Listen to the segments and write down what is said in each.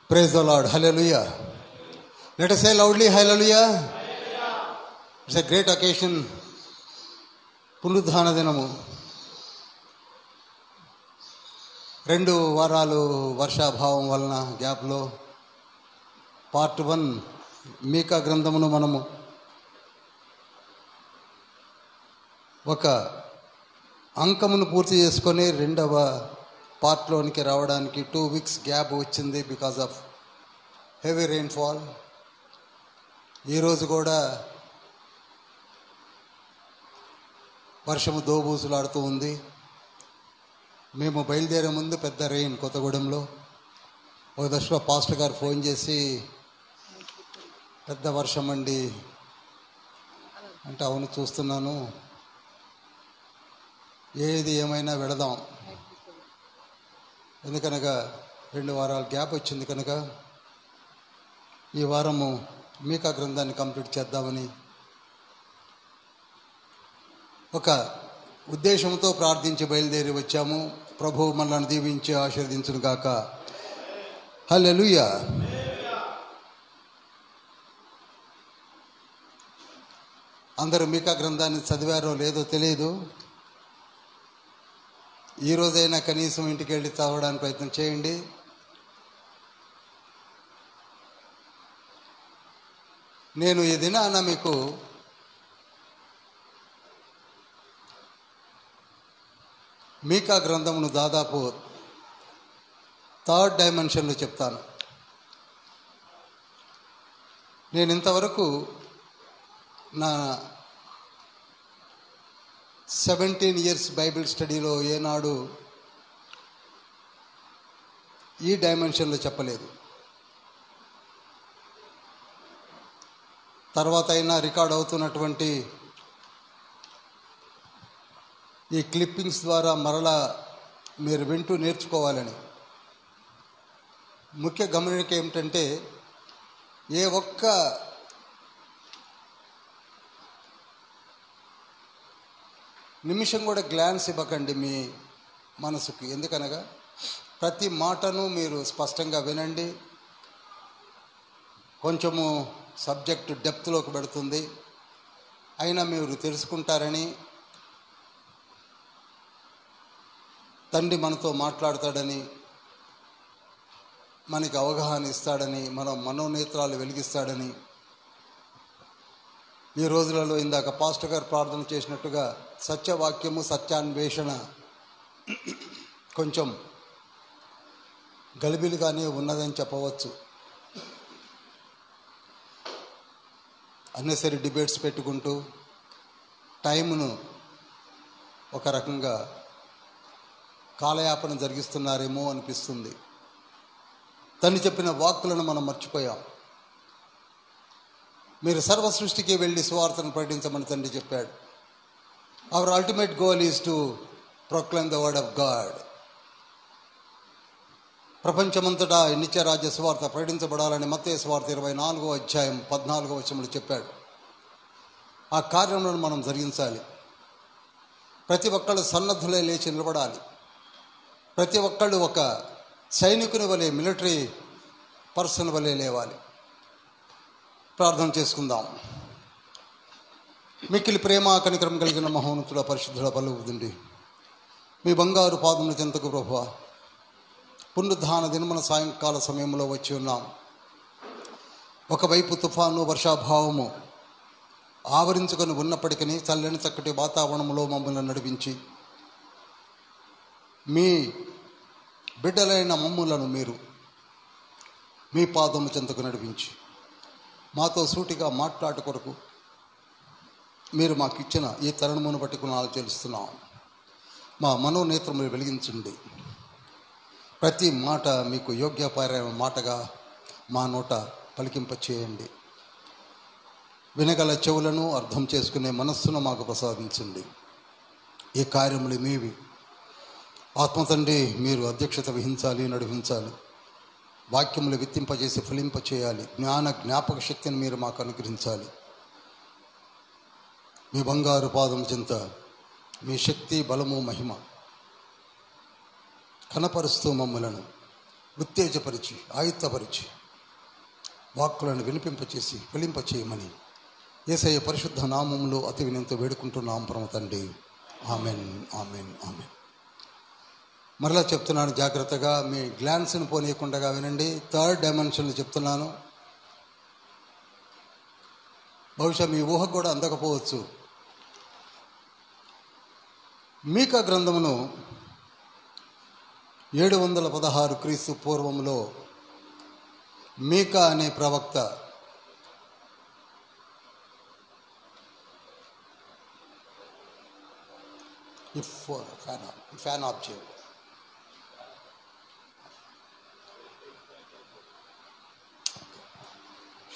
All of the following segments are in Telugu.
Praise the Lord. Hallelujah. Let us say loudly, hallelujah. It's a great occasion. పునరుద్ధాన దినము. 2 వారాలు వర్షాభావం వలన గ్యాప్లో పార్ట్ 1 మీకా గ్రంథమును మనము ఒక అంకమును పూర్తి చేసుకొని 2వ పార్ట్లోనికి రావడానికి 2 weeks గ్యాప్ వచ్చింది బికాజ్ ఆఫ్ హెవీ రెయిన్ఫాల్. ఈరోజు కూడా వర్షము దోబూసులాడుతూ ఉంది. మేము బయలుదేరే ముందు పెద్ద రెయిన్ కొత్తగూడెంలో. ఒక దశలో పాస్టర్ గారు ఫోన్ చేసి పెద్ద వర్షం అండి అంటే అవును చూస్తున్నాను, ఏది ఏమైనా వెళదాం. ఎందుకనగా 2 వారాల గ్యాప్ వచ్చింది కనుక ఈ వారము మీకా గ్రంథాన్ని కంప్లీట్ చేద్దామని ఒక ఉద్దేశంతో ప్రార్థించి బయలుదేరి వచ్చాము. ప్రభువు మనల్ని దీవించి ఆశీర్వదించును గాక. హల్లెలూయా. అందరూ మీకా గ్రంథాన్ని చదివారో లేదో తెలియదు. ఈరోజైనా కనీసం ఇంటికి వెళ్ళి చదవడానికి ప్రయత్నం చేయండి. నేను ఈ దినాన మీకు మీకా గ్రంథమును దాదాపు 3rd డైమెన్షన్లో చెప్తాను. నేను ఇంతవరకు నా 17 years బైబిల్ స్టడీలో ఏనాడు ఈ డైమెన్షన్లో చెప్పలేదు. తర్వాత అయినా రికార్డ్ అవుతున్నటువంటి ఈ క్లిప్పింగ్స్ ద్వారా మరలా మీరు వింటూ నేర్చుకోవాలని. ముఖ్య గమనిక ఏమిటంటే ఏ ఒక్క నిమిషం కూడా గ్లాన్స్ ఇవ్వకండి మీ మనసుకి. ఎందుకనగా ప్రతి మాటను మీరు స్పష్టంగా వినండి. కొంచెము సబ్జెక్టు డెప్త్లోకి పెడుతుంది, అయినా మీరు తెలుసుకుంటారని, తండ్రి మనతో మాట్లాడతాడని, మనకి అవగాహన ఇస్తాడని, మన మనోనేత్రాలు వెలిగిస్తాడని. ఈ రోజులలో ఇందాక పాస్టర్ గారు ప్రార్థన చేసినట్టుగా సత్యవాక్యము సత్యాన్వేషణ కొంచెం గలిబిలిగానే ఉన్నదని చెప్పవచ్చు. అన్నెసరీ డిబేట్స్ పెట్టుకుంటూ టైమును ఒక రకంగా కాలయాపన జరిగిస్తున్నారేమో అనిపిస్తుంది. తను చెప్పిన వాక్కులను మనం మర్చిపోయాం. మీరు సర్వ సృష్టికి వెళ్ళి సువార్తను ప్రకటించమని తండ్రి చెప్పాడు. Hour ultimate goal is to proclaim the word of God. ప్రపంచమంతటా నిత్యరాజ్య సువార్త ప్రకటించబడాలని మత్తయి సువార్త 24వ అధ్యాయం 14వ వచనంలో చెప్పాడు. ఆ కార్యములను మనం జరిగించాలి. ప్రతి ఒక్కళ్ళు సన్నద్ధులై లేచి నిలబడాలి. ప్రతి ఒక్కళ్ళు ఒక సైనికుని వలె, మిలిటరీ పర్సన్ వలె లేవాలి. ప్రార్థన చేసుకుందాం. మిక్కిలి ప్రేమ కనికరం కలిగిన మహోన్నతుల పరిశుద్ధుల పలువుదండి మీ బంగారు పాదముల చెంతకు ప్రభువా, పునరుద్ధాన దినమున సాయంకాల సమయంలో వచ్చి ఉన్నాం. ఒకవైపు తుఫాను వర్షాభావము ఆవరించుకొని ఉన్నప్పటికీ చల్లని చక్కటి వాతావరణంలో మమ్మల్ని నడిపించి మీ బిడ్డలైన మమ్ములను మీరు మీ పాదము చెంతకు నడిపించి మాతో సూటిగా మాట్లాడు కొరకు మీరు మాకు ఇచ్చిన ఈ తరుణమును బట్టి కొనాలు తెలుస్తున్నాం. మా మనోనేత్రములు వెలిగించండి. ప్రతి మాట మీకు యోగ్యపరమైన మాటగా మా నోట పలికింప చేయండి. వినగల చెవులను, అర్థం చేసుకునే మనస్సును మాకు ప్రసాదించండి. ఈ కార్యములు మీవి. ఆత్మతండ్రి మీరు అధ్యక్షత వహించాలి, నడిపించాలి. వాక్యములు విత్తింపజేసి ఫలింప చేయాలి. జ్ఞాపక శక్తిని మీరు మాకు అనుగ్రహించాలి. మీ బంగారు పాదం చెంత మీ శక్తి, బలము, మహిమ కనపరుస్తూ మమ్మలను ఉత్తేజపరిచి ఆయుత్తపరిచి వాక్కులను వినిపింపచేసి ఫలింపచేయమని యేసయ్య పరిశుద్ధ నామములో అతి వినయంతో వేడుకుంటున్నాం పరమ తండ్రి. Amen, amen, amen. మరలా చెప్తున్నాను, జాగ్రత్తగా మీ గ్లాన్స్ని పోనీయకుండా వినండి. థర్డ్ డైమెన్షన్లో చెప్తున్నాను. బహుశా మీ ఊహకు కూడా అందకపోవచ్చు. మీకా గ్రంథమును 716 క్రీస్తు పూర్వంలో మీకా అనే ప్రవక్త ఫ్యాన్ ఆఫ్ చేయండి.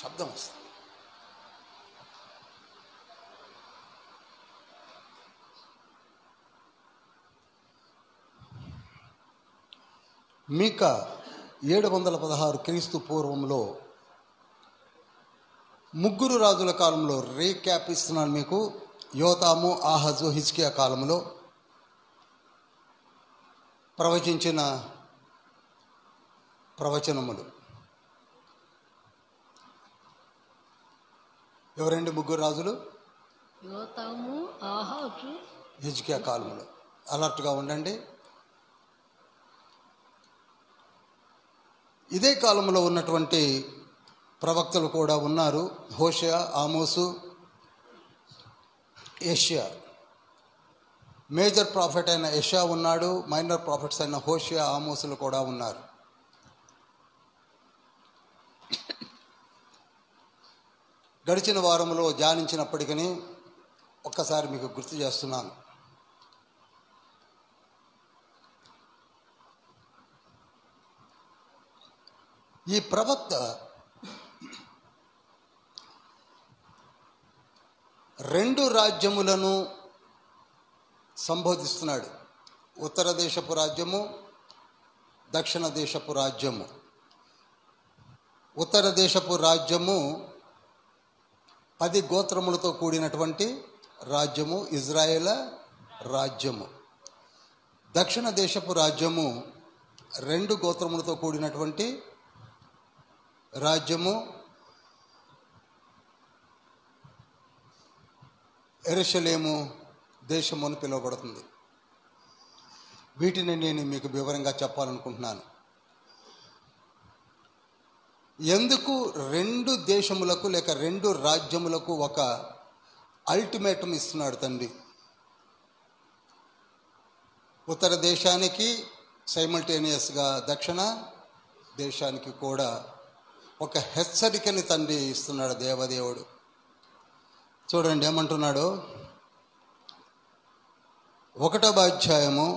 శబ్దం వస్తుంది. మీకా 716 క్రీస్తు పూర్వంలో ముగ్గురు రాజుల కాలంలో రీక్యాప్ ఇస్తున్నాను మీకు. యోతాము, ఆహాజు, హిజ్కియా కాలంలో ప్రవచించిన ప్రవచనములు. ఎవరండి ముగ్గురు రాజులు? యోతాము, ఆహాజు, హిజ్కియా కాలంలో. అలర్ట్గా ఉండండి. ఇదే కాలంలో ఉన్నటువంటి ప్రవక్తలు కూడా ఉన్నారు. హోషేయ, ఆమోసు, యెషయా. మేజర్ ప్రాఫిట్ అయిన యెషయా ఉన్నాడు. మైనర్ ప్రాఫిట్స్ అయిన హోషేయ, ఆమోసులు కూడా ఉన్నారు. గడిచిన వారంలో ధ్యానించినప్పటికీ ఒక్కసారి మీకు గుర్తు చేస్తున్నాను. ఈ ప్రవక్త రెండు రాజ్యములను సంబోధిస్తున్నాడు. ఉత్తర దేశపు రాజ్యము, దక్షిణ దేశపు రాజ్యము. ఉత్తర దేశపు రాజ్యము 10 గోత్రములతో కూడినటువంటి రాజ్యము, ఇజ్రాయేల్ రాజ్యము. దక్షిణ దేశపు రాజ్యము 2 గోత్రములతో కూడినటువంటి రాజ్యము, యెరూషలేము దేశము అని పిలువబడుతుంది. వీటిని నేను మీకు వివరంగా చెప్పాలనుకుంటున్నాను. ఎందుకు 2 దేశములకు లేక 2 రాజ్యములకు ఒక అల్టిమేటం ఇస్తున్నాడు తండ్రి? ఉత్తర దేశానికి సైమల్టేనియస్గా దక్షిణ దేశానికి కూడా ఒక హెచ్చరికని తండ్రి ఇస్తున్నాడు దేవదేవుడు. చూడండి ఏమంటున్నాడు. 1వ అధ్యాయము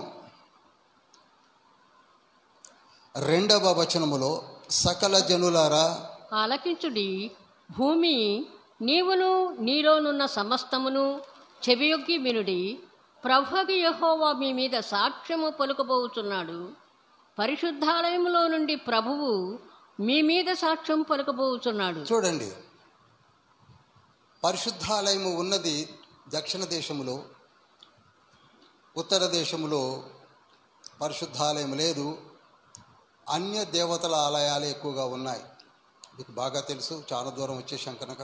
2వ వచనములో, సకల జనులారా ఆలకించుడి, భూమి నీవును నీలోనున్న సమస్తమును చెవియొగ్గి వినుడి. ప్రభువు యెహోవా మీ మీద సాక్ష్యము పలుకబోచున్నాడు. పరిశుద్ధాలయములో నుండి ప్రభువు మీ మీద సాక్ష్యం పలుకబోచున్నాడు. చూడండి, పరిశుద్ధాలయము ఉన్నది దక్షిణ దేశములో, ఉత్తర దేశములో పరిశుద్ధాలయం లేదు. అన్య దేవతల ఆలయాలు ఎక్కువగా ఉన్నాయి. మీకు బాగా తెలుసు, చాలా దూరం వచ్చేసాం కనుక.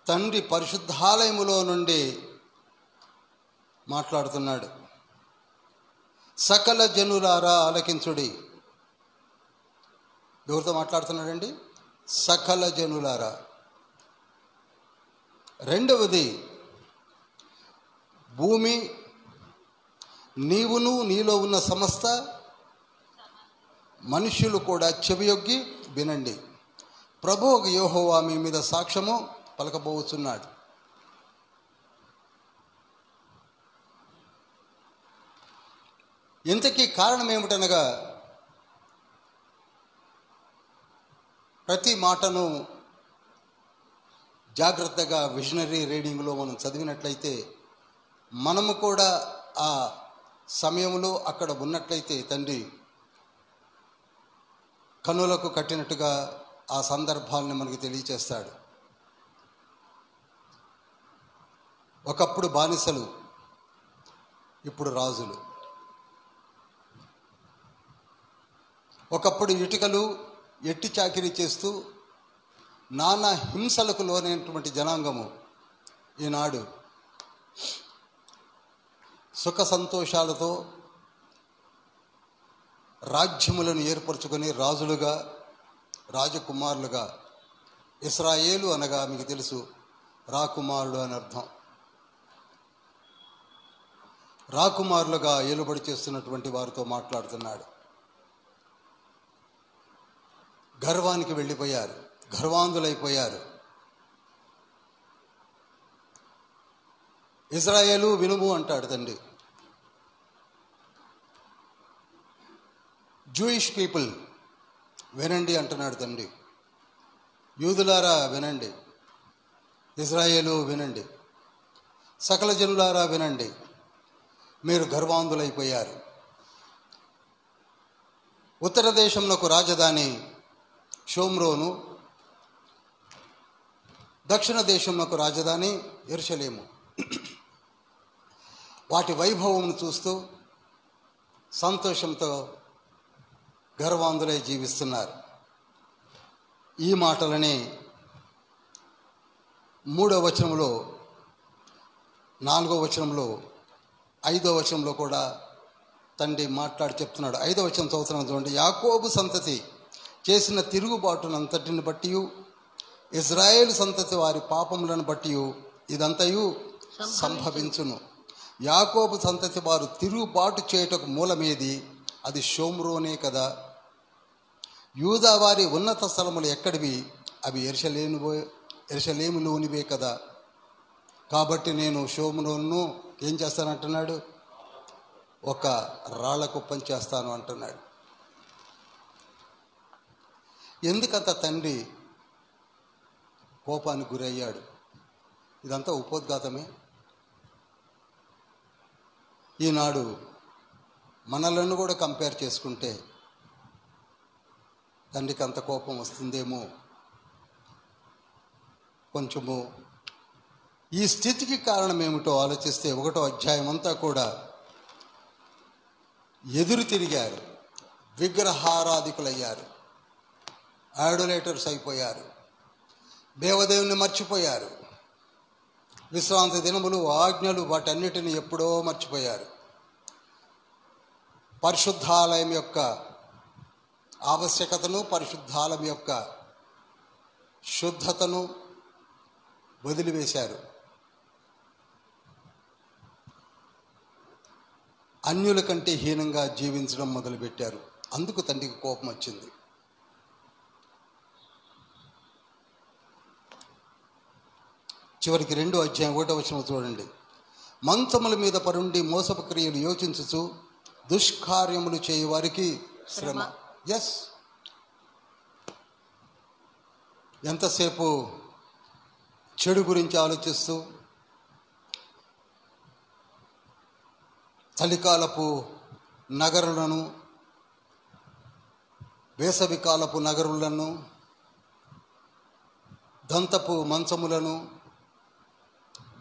తండ్రి పరిశుద్ధాలయములో నుండి మాట్లాడుతున్నాడు. సకల జనులారా ఆలకించుడి. ఎవరితో మాట్లాడుతున్నాడండి? సకల జనులారా. రెండవది, భూమి నీవును నీలో ఉన్న సమస్త మనుష్యులు కూడా చెవియొగ్గి వినండి. ప్రభువు యెహోవా మీ మీద సాక్ష్యము పలకబోచున్నాడు. ఇంతకీ కారణం ఏమిటనగా, ప్రతి మాటను జాగ్రత్తగా విజనరీ రీడింగ్లో మనం చదివినట్లయితే, మనము కూడా ఆ సమయంలో అక్కడ ఉన్నట్లయితే తండ్రి కన్నులకు కట్టినట్టుగా ఆ సందర్భాలను మనకి తెలియచేస్తాడు. ఒకప్పుడు బానిసలు, ఇప్పుడు రాజులు. ఒకప్పుడు ఇటుకలు ఎట్టి చాకిరీ చేస్తూ నానా హింసలకు లోనైనటువంటి జనాంగము ఈనాడు సుఖ సంతోషాలతో రాజ్యములను ఏర్పరచుకొని రాజులుగా, రాజకుమారులుగా, ఇశ్రాయేలు అనగా మీకు తెలుసు రాకుమారుడు అని అర్థం, రాకుమారులుగా ఏలుబడి చేస్తున్నటువంటి వారితో మాట్లాడుతున్నాడు. గర్వానికి వెళ్ళిపోయారు, గర్వాంధులైపోయారు. ఇజ్రాయేలు వినుము అంటాడు తండ్రి. జూయిష్ పీపుల్ వినండి అంటున్నాడు తండ్రి. యూదులారా వినండి, ఇజ్రాయేలు వినండి, సకల జనులారా వినండి. మీరు గర్వాంధులైపోయారు. ఉత్తర దేశంలోకి రాజధాని షోమ్రోను, దక్షిణ దేశంలోకి రాజధాని యెరూషలేము. వాటి వైభవం చూస్తూ సంతోషంతో గర్వాంధులై జీవిస్తున్నారు. ఈ మాటలని 3వ వచనంలో, 4వ వచనంలో, 5వ వచనంలో కూడా తండ్రి మాట్లాడి చెప్తున్నాడు. 5వ వచనం చదువుతున్నాను చూడండి. యాకోబు సంతతి చేసిన తిరుగుబాటునంతటిని బట్టి, ఇజ్రాయేలు సంతతి వారి పాపములను బట్టి ఇదంతయు సంభవించును. యాకోబు సంతతి వారు తిరుగుబాటు చేయుటకు మూలమేది? అది షోమ్రోనే కదా. యూదా వారి ఉన్నత స్థలములు ఎక్కడివి? అవి యెరూషలేములోనివే కదా. కాబట్టి నేను షోమ్రోను ఏం చేస్తానంటున్నాడు? ఒక రాళ్ల కుప్పం చేస్తాను అంటున్నాడు. ఎందుకంత తండ్రి కోపానికి గురయ్యాడు? ఇదంతా ఉపోద్ఘాతమే. ఈనాడు మనలను కూడా కంపేర్ చేసుకుంటే తండ్రికి అంత కోపం వస్తుందేమో. కొంచెము ఈ స్థితికి కారణం ఏమిటో ఆలోచిస్తే 1వ అధ్యాయం అంతా కూడా ఎదురు తిరిగారు, విగ్రహారాధికులయ్యారు, ఐడోలేటర్స్ అయిపోయారు, దేవదేవుని మర్చిపోయారు, విశ్రాంతి దినములు, ఆజ్ఞలు వాటన్నిటిని ఎప్పుడో మర్చిపోయారు. పరిశుద్ధాలయం యొక్క ఆవశ్యకతను, పరిశుద్ధాలయం యొక్క శుద్ధతను వదిలివేశారు. అన్యుల కంటే హీనంగా జీవించడం మొదలుపెట్టారు. అందుకు తండ్రికి కోపం వచ్చింది. చివరికి 2వ అధ్యాయం 1వ వచనం చూడండి. మంచముల మీద పరుండి మోసపు క్రియలు యోచించుచు దుష్కార్యములు చేయు వారికి శ్రమ. ఎస్, ఎంతసేపు చెడు గురించి ఆలోచిస్తూ చలికాలపు నగరులను, వేసవికాలపు నగరులను, దంతపు మంచములను,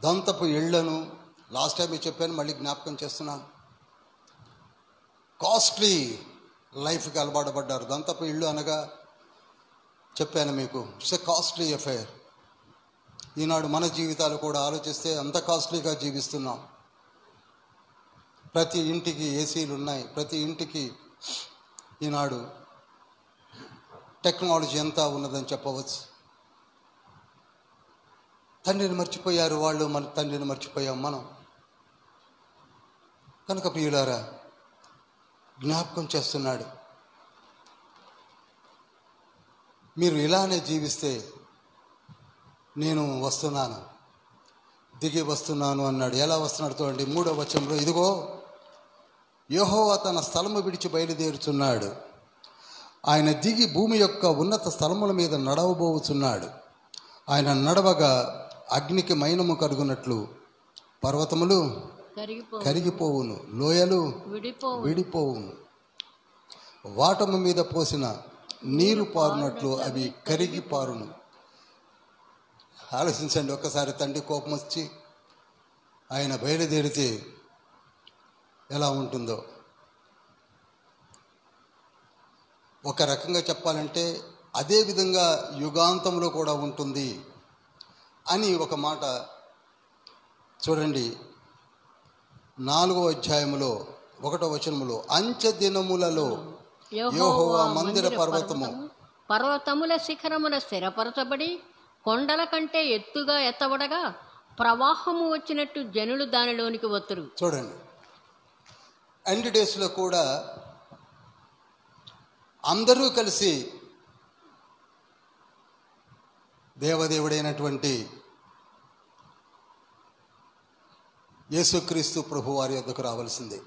దంతపు ఇళ్లను, లాస్ట్ టైం చెప్పాను, మళ్ళీ జ్ఞాపకం చేస్తున్నాను. కాస్ట్లీ లైఫ్కి అలవాటు పడ్డారు. దంతపు ఇళ్ళు అనగా చెప్పాను మీకు, ఇట్స్ ఎ కాస్ట్లీ అఫైర్. ఈనాడు మన జీవితాలు కూడా ఆలోచిస్తే అంత కాస్ట్లీగా జీవిస్తున్నాం. ప్రతి ఇంటికి ఏసీలు ఉన్నాయి, ప్రతి ఇంటికి ఈనాడు టెక్నాలజీ ఎంత ఉన్నదని చెప్పవచ్చు. తండ్రిని మర్చిపోయారు వాళ్ళు, మన తండ్రిని మర్చిపోయాం మనం. కనుక ప్రియులారా, జ్ఞాపకం చేస్తున్నాడు, మీరు ఇలానే జీవిస్తే నేను వస్తున్నాను, దిగి వస్తున్నాను అన్నాడు. ఎలా వస్తున్నాడు చూడండి. 3వ వచనంలో, ఇదిగో యెహోవా తన స్థలము విడిచి బయలుదేరుచున్నాడు. ఆయన దిగి భూమి యొక్క ఉన్నత స్థలముల మీద నడవబోచున్నాడు. ఆయన నడవగా అగ్నికి మైనము కరుగునట్లు పర్వతములు కరిగిపోవును, లోయలు విడిపోవును, వాటము మీద పోసిన నీరు పారునట్లు అవి కరిగి పారును. ఆలోచించండి ఒక్కసారి, తండ్రి కోపం వచ్చి ఆయన బయలుదేరితే ఎలా ఉంటుందో. ఒక రకంగా చెప్పాలంటే అదే విధంగా యుగాంతంలో కూడా ఉంటుంది అని ఒక మాట చూడండి. 4వ అధ్యాయములో 1వ వచనములో, అంచె దినములలో యెహోవా మందిర పర్వతముల శిఖరమున స్థిరపరచబడి కొండల కంటే ఎత్తుగా ఎత్తబడగా ప్రవాహము వచ్చినట్టు జనులు దానిలోనికి వత్తురు. చూడండి, ఎండ్ డేస్లో కూడా అందరూ కలిసి దేవదేవుడైనటువంటి యేసుక్రీస్తు ప్రభు వారి వద్దకు రావాల్సిందే.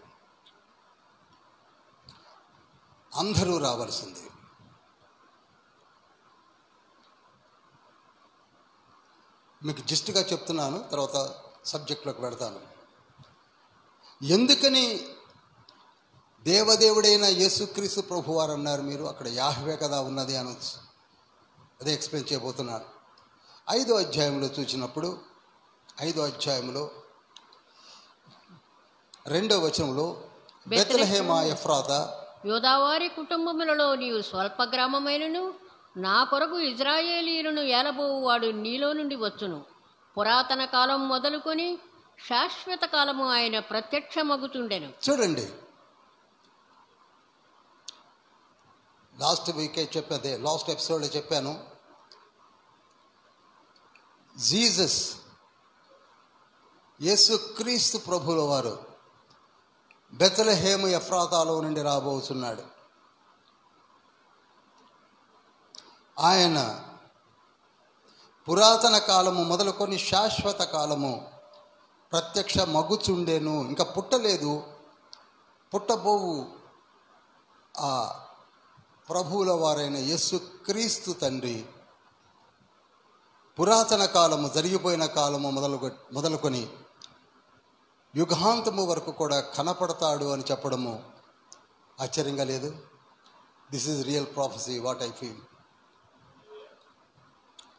అందరూ రావాల్సిందే. మీకు జిస్ట్గా చెప్తున్నాను, తర్వాత సబ్జెక్ట్లోకి పెడతాను. ఎందుకని దేవదేవుడైన యేసుక్రీస్తు ప్రభు వారు అన్నారు? మీరు అక్కడ యాహ్వే కదా ఉన్నది అనొచ్చు. అదే ఎక్స్ప్లెయిన్ చేయబోతున్నాను. 5వ అధ్యాయంలో చూసినప్పుడు 5వ అధ్యాయంలో 2వ వచనంలో, బెత్లెహేమా ఎఫ్రాతా, యూదావారి కుటుంబములలో నీవు స్వల్ప గ్రామమైనను నా కొరకు ఇజ్రాయేలీయులను ఏలబోవువాడు నీలో నుండి వచ్చును. పురాతన కాలం మొదలుకొని శాశ్వత కాలము ఆయన ప్రత్యక్షమగుచుండెను. చూడండి, లాస్ట్ ఎపిసోడ్లో చెప్పాను, జీసస్ యేసుక్రీస్తు ప్రభుల వారు బెత్లెహేము ఎఫ్రాతాలో నుండి రాబోతున్నాడు. ఆయన పురాతన కాలము మొదలుకొని శాశ్వత కాలము ప్రత్యక్ష మగుచుండెను. ఇంకా పుట్టలేదు, పుట్టబోవు ఆ ప్రభువుల వారైన యేసుక్రీస్తు తండ్రి పురాతన కాలము, జరిగిపోయిన కాలము మొదలుకొని యుగాంతము వరకు కూడా కనపడతాడు అని చెప్పడము ఆశ్చర్యంగా లేదు? This is real prophecy, what I feel.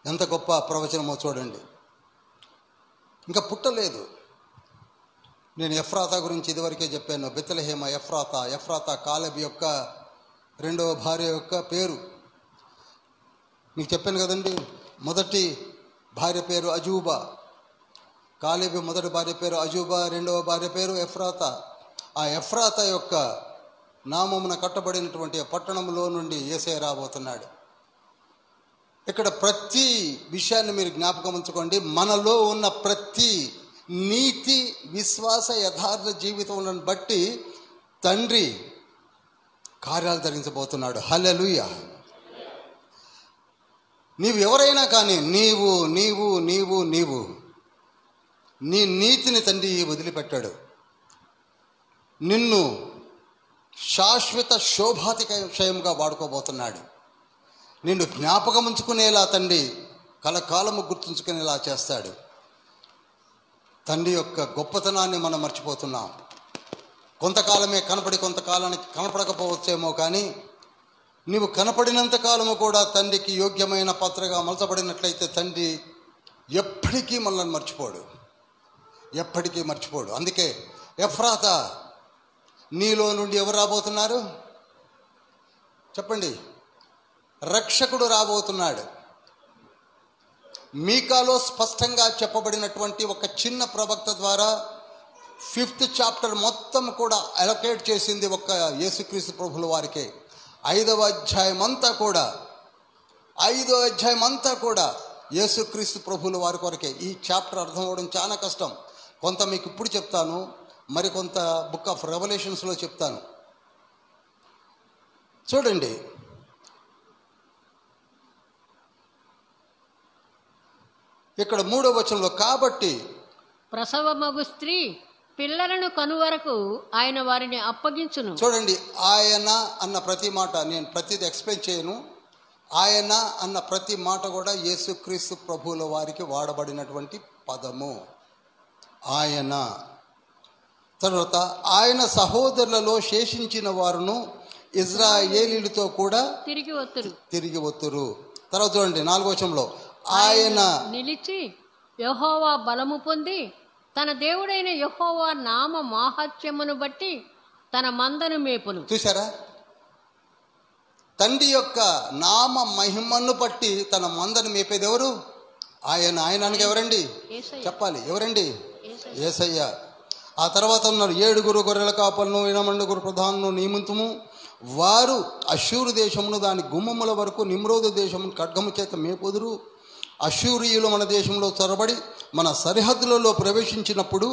ఎంత గొప్ప ప్రవచనమో చూడండి. ఇంకా పుట్టలేదు. నేను ఎఫ్రాతా గురించి ఇదివరకే చెప్పాను. బెత్లెహేమ ఎఫ్రాతా కాలెబు యొక్క 2వ భార్య యొక్క పేరు మీకు చెప్పాను కదండి. మొదటి భార్య పేరు అజూబా, కాలేబు మొదటి భార్య పేరు అజూబా, 2వ భార్య పేరు ఎఫ్రాతా. ఆ ఎఫ్రాతా యొక్క నామమున కట్టబడినటువంటి పట్టణంలో నుండి యేసయ్య రాబోతున్నాడు. ఇక్కడ ప్రతి విషయాన్ని మీరు జ్ఞాపకం ఉంచుకోండి. మనలో ఉన్న ప్రతి నీతి, విశ్వాస, యథార్థ జీవితం బట్టి తండ్రి కార్యాలు జరిగించబోతున్నాడు. హల్లెలూయా. నీవు ఎవరైనా కానీ నీవు నీవు నీవు నీవు నీ నీతిని తండ్రి వదిలిపెట్టాడు. నిన్ను శాశ్వత శోభాతిశయంగా వాడుకోబోతున్నాడు. నిన్ను జ్ఞాపకం ఉంచుకునేలా తండ్రి కలకాలము గుర్తుంచుకునేలా చేస్తాడు. తండ్రి యొక్క గొప్పతనాన్ని మనం మర్చిపోతున్నాం. కొంతకాలమే కనపడి కొంతకాలానికి కనపడకపోవచ్చేమో, కానీ నీవు కనపడినంత కాలము కూడా తండ్రికి యోగ్యమైన పాత్రగా మలచబడినట్లయితే తండ్రి ఎప్పటికీ మనల్ని మర్చిపోడు, ఎప్పటికీ మర్చిపోడు. అందుకే ఎఫ్రాతా, నీలో నుండి ఎవరు రాబోతున్నారు చెప్పండి? రక్షకుడు రాబోతున్నాడు. మీకాలో స్పష్టంగా చెప్పబడినటువంటి ఒక చిన్న ప్రవక్త ద్వారా 5th చాప్టర్ మొత్తం కూడా అలొకేట్ చేసింది ఒక్క యేసుక్రీస్తు ప్రభుల వారికే. 5వ అధ్యాయం అంతా కూడా యేసుక్రీస్తు ప్రభుల వారి కొరకే. ఈ చాప్టర్ అర్థం అవ్వడం చాలా కష్టం. కొంత మీకు ఇప్పుడు చెప్తాను, మరికొంత బుక్ ఆఫ్ రెవల్యూషన్స్లో చెప్తాను. చూడండి, ఇక్కడ 3వ వచనంలో, కాబట్టి ప్రసవమగు స్త్రీ పిల్లలను కనువరకు ఆయన వారిని అప్పగించును. చూడండి, ఆయన అన్న ప్రతి మాట, నేను ప్రతిది ఎక్స్ప్లెయిన్ చేయను. ఆయన అన్న ప్రతి మాట కూడా యేసుక్రీస్తు ప్రభువుల వారికి వాడబడినటువంటి పదము. ఆయన తర్వాత ఆయన సహోదరులలో శేషించిన వారును ఇజ్రాయేలీలతో కూడా తిరిగి వత్తురు. తర్వాత చూడండి 4వ వచనంలో, ఆయన నిలిచి యెహోవా బలము పొంది తన దేవుడైన యెహోవా నామ మాహాత్మ్యమును బట్టి తన మందను మేపును. చూసారా? తండ్రి యొక్క నామ మహిమను బట్టి తన మందను మేపేది ఎవరు? ఆయన అనగా ఎవరండి? చెప్పాలి, ఎవరండి? యేసయ్య. ఆ తర్వాత ఉన్నారు 7 గొర్రెల కాపలను 8 ప్రధానులను నియమింతుము. వారు అష్షూరు దేశమును దాని గుమ్మముల వరకు నిమ్రోదు దేశమును ఖడ్గము చేత మేపుదురు. అష్షూరీయులు మన దేశంలో చొరబడి మన సరిహద్దులలో ప్రవేశించినప్పుడు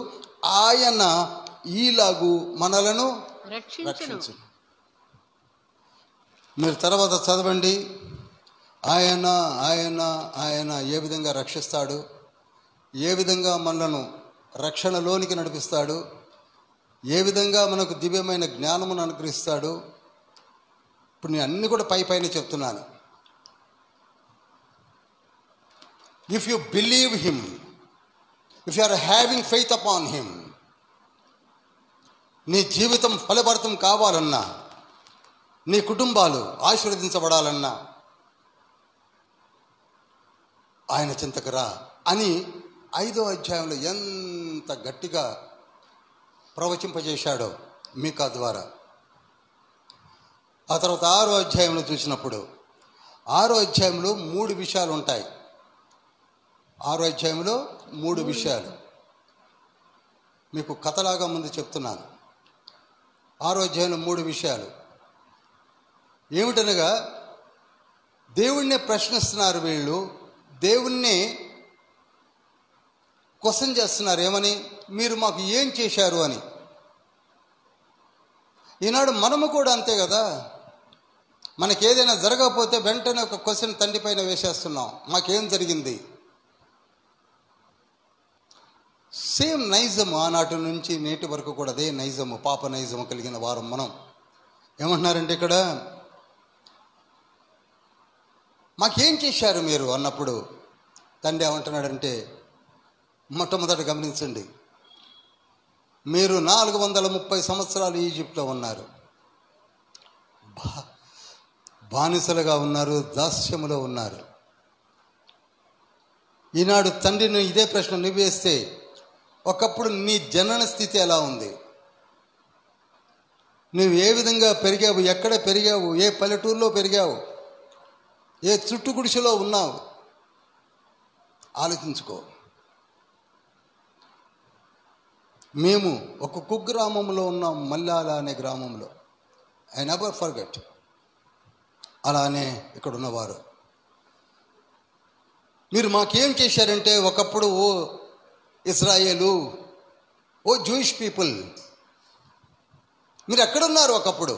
ఆయన ఈలాగు మనలను రక్షించును. మీరు తర్వాత చదవండి. ఆయన ఆయన ఆయన ఏ విధంగా రక్షిస్తాడు, ఏ విధంగా మనలను రక్షణలోనికి నడిపిస్తాడు, ఏ విధంగా మనకు దివ్యమైన జ్ఞానమును అనుగ్రహిస్తాడు. ఇప్పుడు నేను అన్నీ కూడా పైన చెప్తున్నాను. If you believe him, if you are having faith upon him, నీ జీవితం ఫలభరితం కావాలన్నా, నీ కుటుంబాలు ఆశీర్వదించబడాలన్నా ఆయన చింతకు రా అని 5వ అధ్యాయంలో ఎంత గట్టిగా ప్రవచింపజేశాడో మీకా ద్వారా. ఆ తర్వాత 6వ అధ్యాయంలో చూసినప్పుడు 6వ అధ్యాయంలో 3 విషయాలు ఉంటాయి. 6వ అధ్యాయంలో 3 విషయాలు మీకు కథలాగా ముందు చెప్తున్నాను. 6వ అధ్యాయంలో 3 విషయాలు ఏమిటనగా, దేవుణ్ణే ప్రశ్నిస్తున్నారు వీళ్ళు, దేవుణ్ణి క్వశ్చన్ చేస్తున్నారు. ఏమని? మీరు మాకు ఏం చేశారు అని. ఈనాడు మనము కూడా అంతే కదా, మనకేదైనా జరగకపోతే వెంటనే ఒక క్వశ్చన్ తండ్రి పైన వేసేస్తున్నాం, మాకేం జరిగింది. సేమ్ నైజము ఆనాటి నుంచి నేటి వరకు కూడా అదే నైజము, పాప నైజము కలిగిన వారం మనం. ఏమంటున్నారంటే ఇక్కడ, మాకేం చేశారు మీరు అన్నప్పుడు తండ్రి ఏమంటున్నాడంటే, మొట్టమొదట గమనించండి, మీరు 430 సంవత్సరాలు ఈజిప్ట్లో ఉన్నారు, బానిసలుగా ఉన్నారు, దాస్యములో ఉన్నారు. ఈనాడు తండ్రిని ఇదే ప్రశ్న నువ్వు వేస్తే, ఒకప్పుడు నీ జనన స్థితి ఎలా ఉంది, నువ్వు ఏ విధంగా పెరిగావు, ఎక్కడ పెరిగావు, ఏ పల్లెటూరులో పెరిగావు, ఏ చుట్టు గుడిసెలో ఉన్నావు, ఆలోచించుకో. మేము ఒక కుగ్రామంలో ఉన్నాం, మల్లాల అనే గ్రామంలో. I never forget. అలానే ఇక్కడ ఉన్నవారు, మీరు మాకేం చేశారంటే, ఒకప్పుడు ఓ ఇజ్రాయేలు, ఓ జూయిష్ పీపుల్, మీరు ఎక్కడున్నారు ఒకప్పుడు?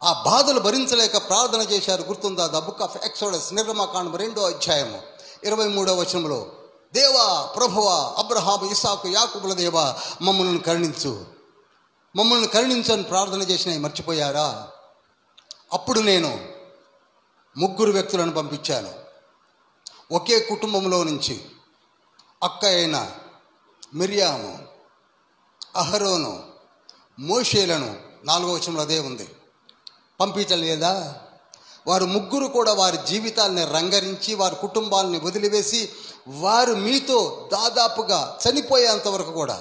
ఆ బాధలు భరించలేక ప్రార్థన చేశారు. గుర్తుందా? ద బుక్ ఆఫ్ ఎక్సోడస్, నిర్గమకాండం 2వ అధ్యాయము 23వ వచనంలో, దేవా ప్రభువా అబ్రహాము ఇస్సాకు యాకోబుల దేవా మమ్మల్ని కరుణించు, మమ్మల్ని కరుణించు అని ప్రార్థన చేసినవి మర్చిపోయారా? అప్పుడు నేను 3 వ్యక్తులను పంపించాను, ఒకే కుటుంబంలో నుంచి, అక్క అయిన మిర్యాము, అహరోను, మోషేలను. 4వ వచనంలో అదే ఉంది. పంపించలేదా? వారు 3 కూడా వారి జీవితాలని రంగరించి, వారి కుటుంబాలని వదిలివేసి, వారు మీతో దాదాపుగా చనిపోయేంత వరకు కూడా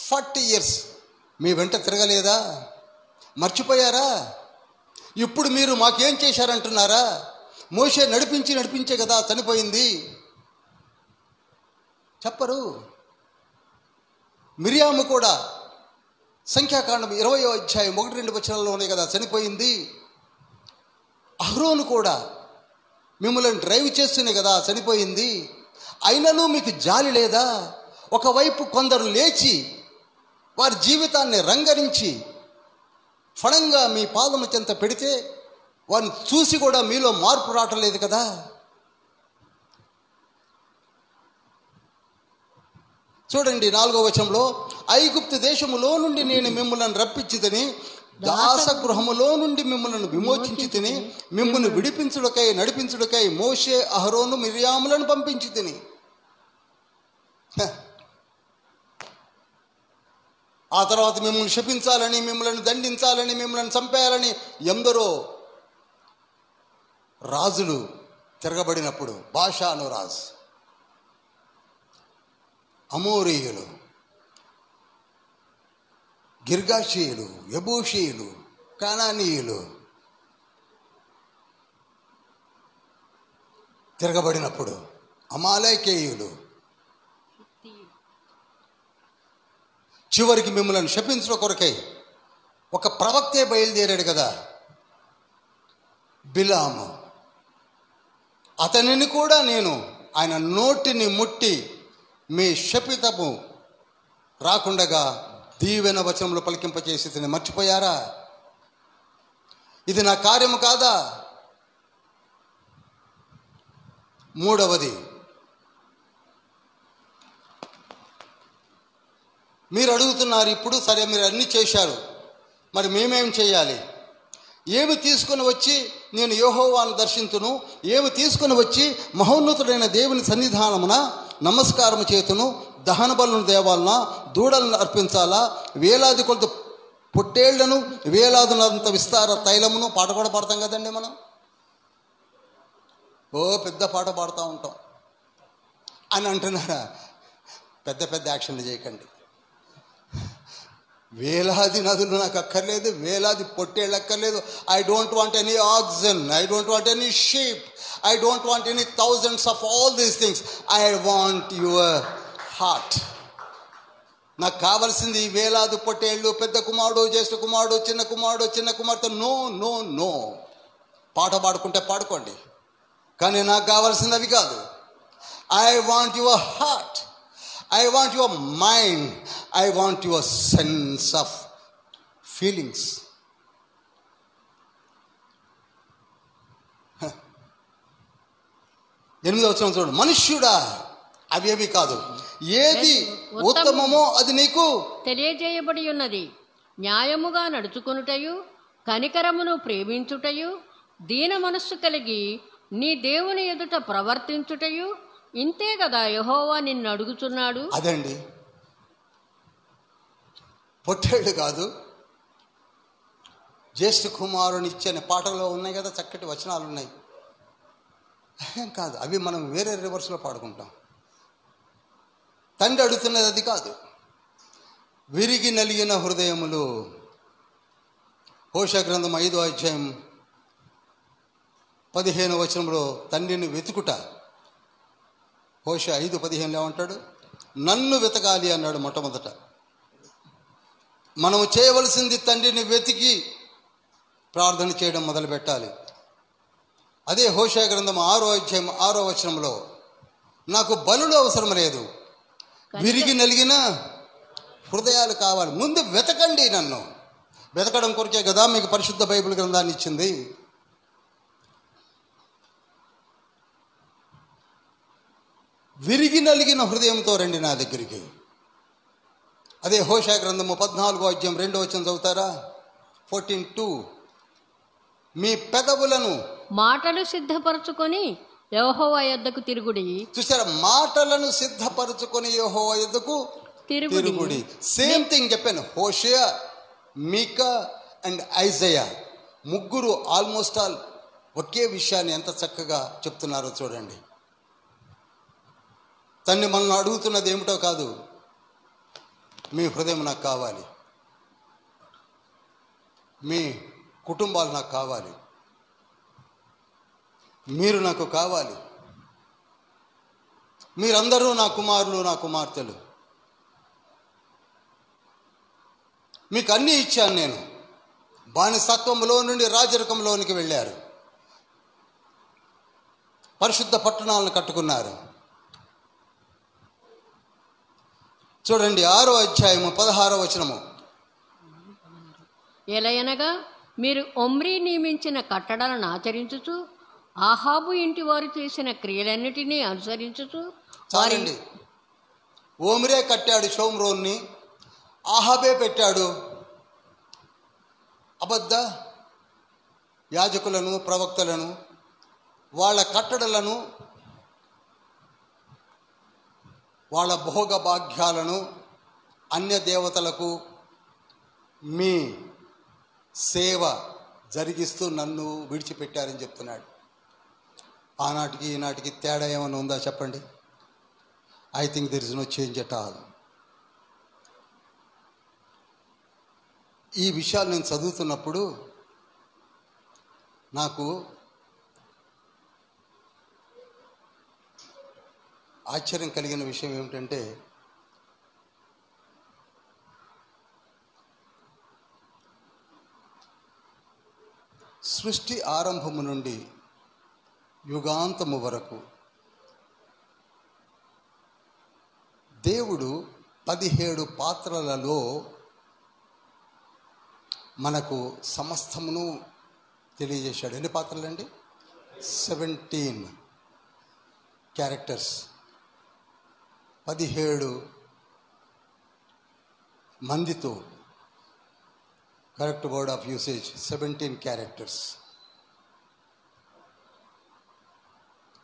40 years మీ వెంట తిరగలేదా? మర్చిపోయారా? ఇప్పుడు మీరు మాకేం చేశారంటున్నారా? మోషే నడిపించే కదా చనిపోయింది. చెప్పరు. మిర్యాము కూడా సంఖ్యాకాండం 20వ అధ్యాయం 1-2 వచనాల్లోనే కదా చనిపోయింది. అహరోను కూడా మిమ్మల్ని డ్రైవ్ చేస్తూనే కదా చనిపోయింది. అయినను మీకు జాలి లేదా? ఒకవైపు కొందరు లేచి వారి జీవితాన్ని రంగరించి ఫణంగా మీ పాదము చెంత పెడితే, వారిని చూసి కూడా మీలో మార్పు రావట్లేదు కదా. చూడండి 4వ వచనంలో, ఐగుప్తు దేశములో నుండి నేను మిమ్మల్ని రప్పించితిని, దాసగృహములో నుండి మిమ్మల్ని విమోచించితిని, మిమ్మల్ని విడిపించుటకై నడిపించుటకై మోషే అహరోను మిర్యాములను పంపించితిని. ఆ తర్వాత మిమ్మల్ని శపించాలని, మిమ్మల్ని దండించాలని, మిమ్మల్ని చంపేయాలని ఎందరో రాజులు తిరగబడినప్పుడు, బాషాను రాజు, అమోరీయులు, గిర్గాషీయులు, యబూషీయులు, కానానీయులు, తిరగబడినప్పుడు అమాలేకేయులు చివరికి మిమ్మల్ని శపించడం కొరకై ఒక ప్రవక్తే బయలుదేరాడు కదా, బిలాము. అతనిని కూడా నేను ఆయన నోటిని ముట్టి మీ శపితము రాకుండగా దీవెన వచనంలో పలికింపచేసి తిని మర్చిపోయారా? ఇది నా కార్యము కాదా? మూడవది, మీరు అడుగుతున్నారు ఇప్పుడు, సరే మీరు అన్నీ చేశారు, మరి మేమేం చేయాలి? ఏమి తీసుకుని వచ్చి నేను యెహోవాను దర్శించును, ఏమి తీసుకుని వచ్చి మహోన్నతుడైన దేవుని సన్నిధానమున నమస్కారం చేతును, దహన బలులను దేవాలనా, దూడలను అర్పించాలా, వేలాది కొలత పొట్టేళ్లను, వేలాదినంత విస్తార తైలమును. పాట కూడా పాడతాం కదండి మనం, ఓ పెద్ద పాట పాడుతూ ఉంటాం అని అంటున్నారా? పెద్ద పెద్ద యాక్షన్లు చేయకండి. వేలాది నదులు నాకు అక్కర్లేదు, వేలాది పొట్టేళ్ళు అక్కర్లేదు. I don't want any oxygen, I don't want any sheep, I don't want any thousands of all these things. I want your heart. నాకు కావలసింది వేలాది పొట్టేళ్ళు, పెద్ద కుమారుడు, జ్యేష్ఠ కుమారుడు, చిన్న కుమారుడు, చిన్న కుమార్తె. No no no. పాట పాడుకుంటే పాడుకోండి, కానీ నాకు కావాల్సింది అవి కాదు. I want your heart, I want your mind, I want your sense of feelings. 8వ వచనం చూడు. మనుష్యుడా, అవేవి కాదు, ఏది ఉత్తమమో అది నీకు తెలియజేయబడి ఉన్నది. న్యాయముగా నడుచుకొనుటయు, కనికరమును ప్రేమించుటయు, దీన మనస్సు కలిగి నీ దేవుని ఎదుట ప్రవర్తించుటయు, ఇంతే కదా యెహోవా నిన్ను అడుగుచున్నాడు. అదండి, పొట్టేళ్ళు కాదు, జ్యేష్ఠ కుమారుని ఇచ్చే పాటలో ఉన్నాయి కదా, చక్కటి వచనాలు ఉన్నాయి. ఏం కాదు, అవి మనం వేరే రివర్స్లో పాడుకుంటాం. తండ్రి అడుగుతున్నది అది కాదు. విరిగి నలిగిన హృదయములు. హోషేయ గ్రంథం 5వ అధ్యాయం 15వ వచనంలో తండ్రిని వెతుకుట. హోషేయ 5:15 ఏమంటాడు? నన్ను వెతకాలి అన్నాడు మొట్టమొదట. మనము చేయవలసింది తండ్రిని వెతికి ప్రార్థన చేయడం మొదలు పెట్టాలి. అదే హోషేయ గ్రంథం 6వ అధ్యాయం 6వ వచనంలో, నాకు బలులు అవసరం లేదు, విరిగి నలిగిన హృదయాలు కావాలి. ముందు వెతకండి. నన్ను వెతకడం కొరకే కదా మీకు పరిశుద్ధ బైబిల్ గ్రంథాన్ని ఇచ్చింది. విరిగి నలిగిన హృదయంతో రండి నా దగ్గరికి. అదే హోషేయ గ్రంథము 14వ అధ్యాయం 2వ వచనం చదువుతారా? 14:2. మీ పెదవులను మాటలు సిద్ధపరచుకొని యెహోవా యొద్దకు తిరుగుడి. చూసారా? మాటలను సిద్ధపరచుకొని యెహోవా యొద్దకు తిరుగుడి. సేమ్ థింగ్ చెప్పాను. హోషేయ, మీకా అండ్ ఐజయా ముగ్గురు ఆల్మోస్ట్ ఆల్ ఒకే విషయాన్ని ఎంత చక్కగా చెప్తున్నారో చూడండి. తన్ని మనల్ని అడుగుతున్నది ఏమిటో కాదు, మీ హృదయం నాకు కావాలి, మీ కుటుంబాలు నాకు కావాలి, మీరు నాకు కావాలి, మీరందరూ నా కుమారులు, నా కుమార్తెలు, మీకు అన్నీ ఇచ్చాను నేను. బానిసత్వంలో నుండి రాజరికంలోనికి వెళ్ళారు, పరిశుద్ధ పట్టణాలను కట్టుకున్నారు. చూడండి 6వ అధ్యాయము 16వ వచనము. ఎలయనగా మీరు ఒమ్రీ నియమించిన కట్టడలను ఆచరించుచు, ఆహాబు ఇంటి వారు చేసిన క్రియలన్నిటినీ అనుసరించుచు. చాలండి. ఓమ్రే కట్టాడు షోమ్రోన్ని, ఆహాబే పెట్టాడు అబద్ధ యాజకులను, ప్రవక్తలను, వాళ్ళ కట్టడలను, వాళ్ళ భోగ భాగ్యాలను, అన్య దేవతలకు మీ సేవ జరిగిస్తూ నన్ను విడిచిపెట్టారని చెప్తున్నాడు. ఆనాటికి ఈనాటికి తేడా ఏమైనా ఉందా చెప్పండి? I think there is no change at all. ఈ విషయాలు నేను చదువుతున్నప్పుడు నాకు ఆశ్చర్యం కలిగిన విషయం ఏమిటంటే సృష్టి ఆరంభము నుండి యుగాంతము వరకు దేవుడు 17 పాత్రలలో మనకు సమస్తమును తెలియజేశాడు. ఎన్ని పాత్రలండి? 17 క్యారెక్టర్స్. 17 మందితో, correct word of usage, 17 characters.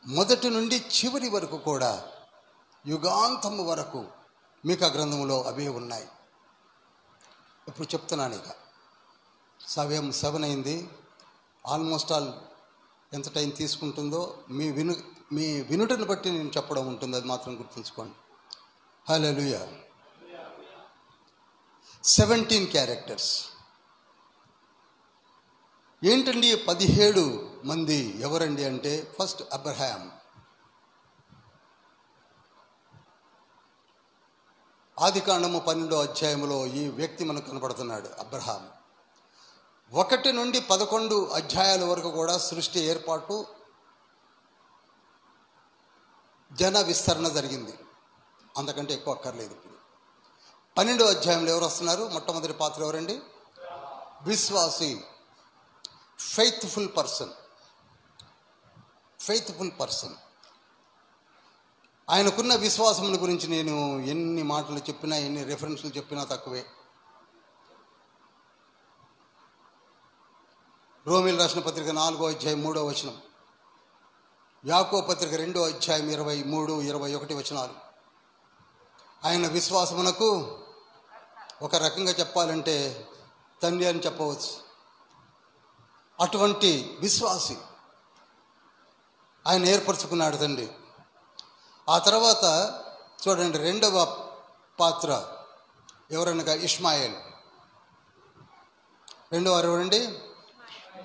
మొదటి నుండి చివరి వరకు కూడా, యుగాంతము వరకు మీకా గ్రంథంలో అవే ఉన్నాయి. ఇప్పుడు చెప్తున్నాను, ఇక సమయం 7 అయింది. ఆల్మోస్ట్ ఆల్ ఎంత టైం తీసుకుంటుందో మీ వినుటను బట్టి నేను చెప్పడం ఉంటుంది, అది మాత్రం గుర్తుంచుకోండి. హల్లెలూయా. 17 క్యారెక్టర్స్. ఏంటండి 17 మంది ఎవరండి అంటే, ఫస్ట్ అబ్రహాం. ఆదికాండము 12వ అధ్యాయంలో ఈ వ్యక్తి మనకు కనపడుతున్నాడు, అబ్రహాం. 1 నుండి 11 అధ్యాయాల వరకు కూడా సృష్టి ఏర్పాటు, జన విస్తరణ జరిగింది. అంతకంటే ఎక్కువ అక్కర్లేదు. ఇప్పుడు 12వ అధ్యాయంలో ఎవరు వస్తున్నారు? మొట్టమొదటి పాత్ర ఎవరండి? విశ్వాసి, ఫెయిత్ఫుల్ పర్సన్. Faithful person. ఆయనకున్న విశ్వాసముల గురించి నేను ఎన్ని మాటలు చెప్పినా, ఎన్ని రెఫరెన్స్లు చెప్పినా తక్కువే. రోమీయులు రాసిన పత్రిక 4వ అధ్యాయం 3వ వచనం, యాకోబు పత్రిక 2వ అధ్యాయం 23, 21 వచనాలు. ఆయన విశ్వాసమునకు ఒక రకంగా చెప్పాలంటే తండ్రి అని చెప్పవచ్చు. అటువంటి విశ్వాసి ఆయన ఏర్పరచుకున్నాడు తండ్రి. ఆ తర్వాత చూడండి, 2వ పాత్ర ఎవరనగా ఇష్మాయేల్. 2వ ఎవరండి?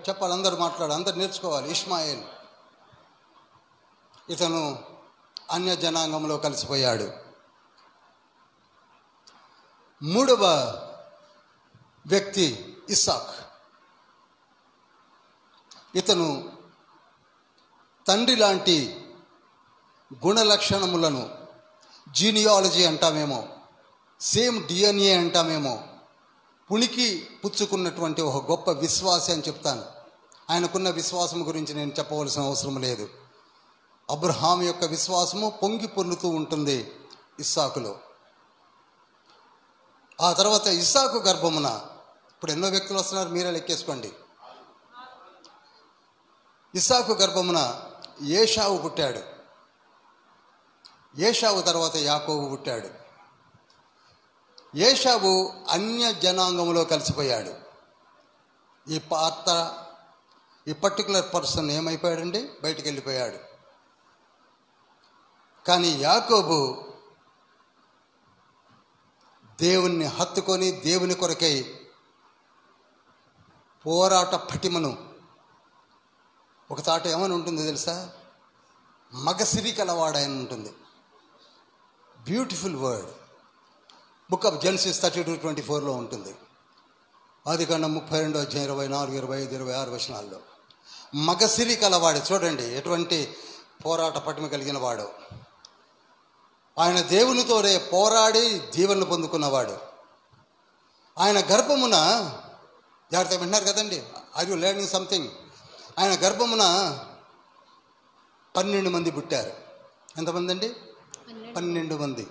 చెప్పాలి, అందరూ మాట్లాడాలి, అందరు నేర్చుకోవాలి. ఇష్మాయేల్. ఇతను అన్య జనాంగంలో కలిసిపోయాడు. 3వ వ్యక్తి ఇస్సాక్. ఇతను తండ్రి లాంటి గుణలక్షణములను, జీనియాలజీ అంటామేమో, సేమ్ డిఎన్ఏ అంటామేమో, పుణికి పుచ్చుకున్నటువంటి ఒక గొప్ప విశ్వాసి అని చెప్తాను. ఆయనకున్న విశ్వాసం గురించి నేను చెప్పవలసిన అవసరం లేదు. అబ్రహాం యొక్క విశ్వాసము పొంగి పొర్లుతూ ఉంటుంది ఇస్సాకులో. ఆ తర్వాత ఇస్సాకు గర్భమున ఇప్పుడు ఎన్నో వ్యక్తులు వస్తున్నారు, మీరే లెక్కేసుకోండి. ఇస్సాకు గర్భమున ఏషావు పుట్టాడు. ఏషావు తర్వాత యాకోబు పుట్టాడు. ఏషావు అన్య జనాంగంలో కలిసిపోయాడు. ఈ పర్టికులర్ పర్సన్ ఏమైపోయాడండి? బయటికి వెళ్ళిపోయాడు. కానీ యాకోబు దేవుణ్ణి హత్తుకొని దేవుని కొరకై పోరాట పటిమను, ఒక తాట ఏమని ఉంటుంది తెలుసా? మగసిరి కలవాడని ఉంటుంది. Beautiful word. Book of Genesis 32:24లో ఉంటుంది. ఆదికాండం 32వ అధ్యాయం 24, 25, 26 వచనాల్లో మగసిరి కలవాడు. చూడండి ఎటువంటి పోరాట పటిమ కలిగిన వాడు. ఆయన దేవునితోనే పోరాడి దీవెనలు పొందుకున్నవాడు. ఆయన గర్భమున, జాగ్రత్తగా వింటున్నారు కదండి, ఆర్ యు లెర్నింగ్ సంథింగ్? ఆయన గర్భమున 12 మంది పుట్టారు. ఎంతమంది అండి? 12 మంది.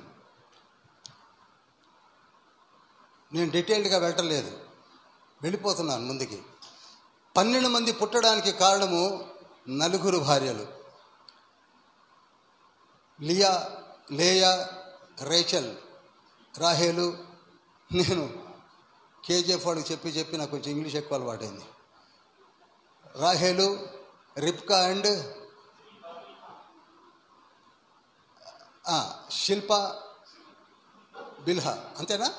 నేను డీటెయిల్డ్గా వెళ్ళటలేదు, వెళ్ళిపోతున్నాను ముందుకి. 12 మంది పుట్టడానికి కారణము 4 భార్యలు. లేయా, రేచల్, రాహేలు. నేను కేజీఎఫ్ వాడికి చెప్పి నాకు కొంచెం ఇంగ్లీష్ ఎక్కువ అలవాటైంది. రాహేలు, రిబ్కా అండ్ శిల్ప, బిల్హా. అంతేనా?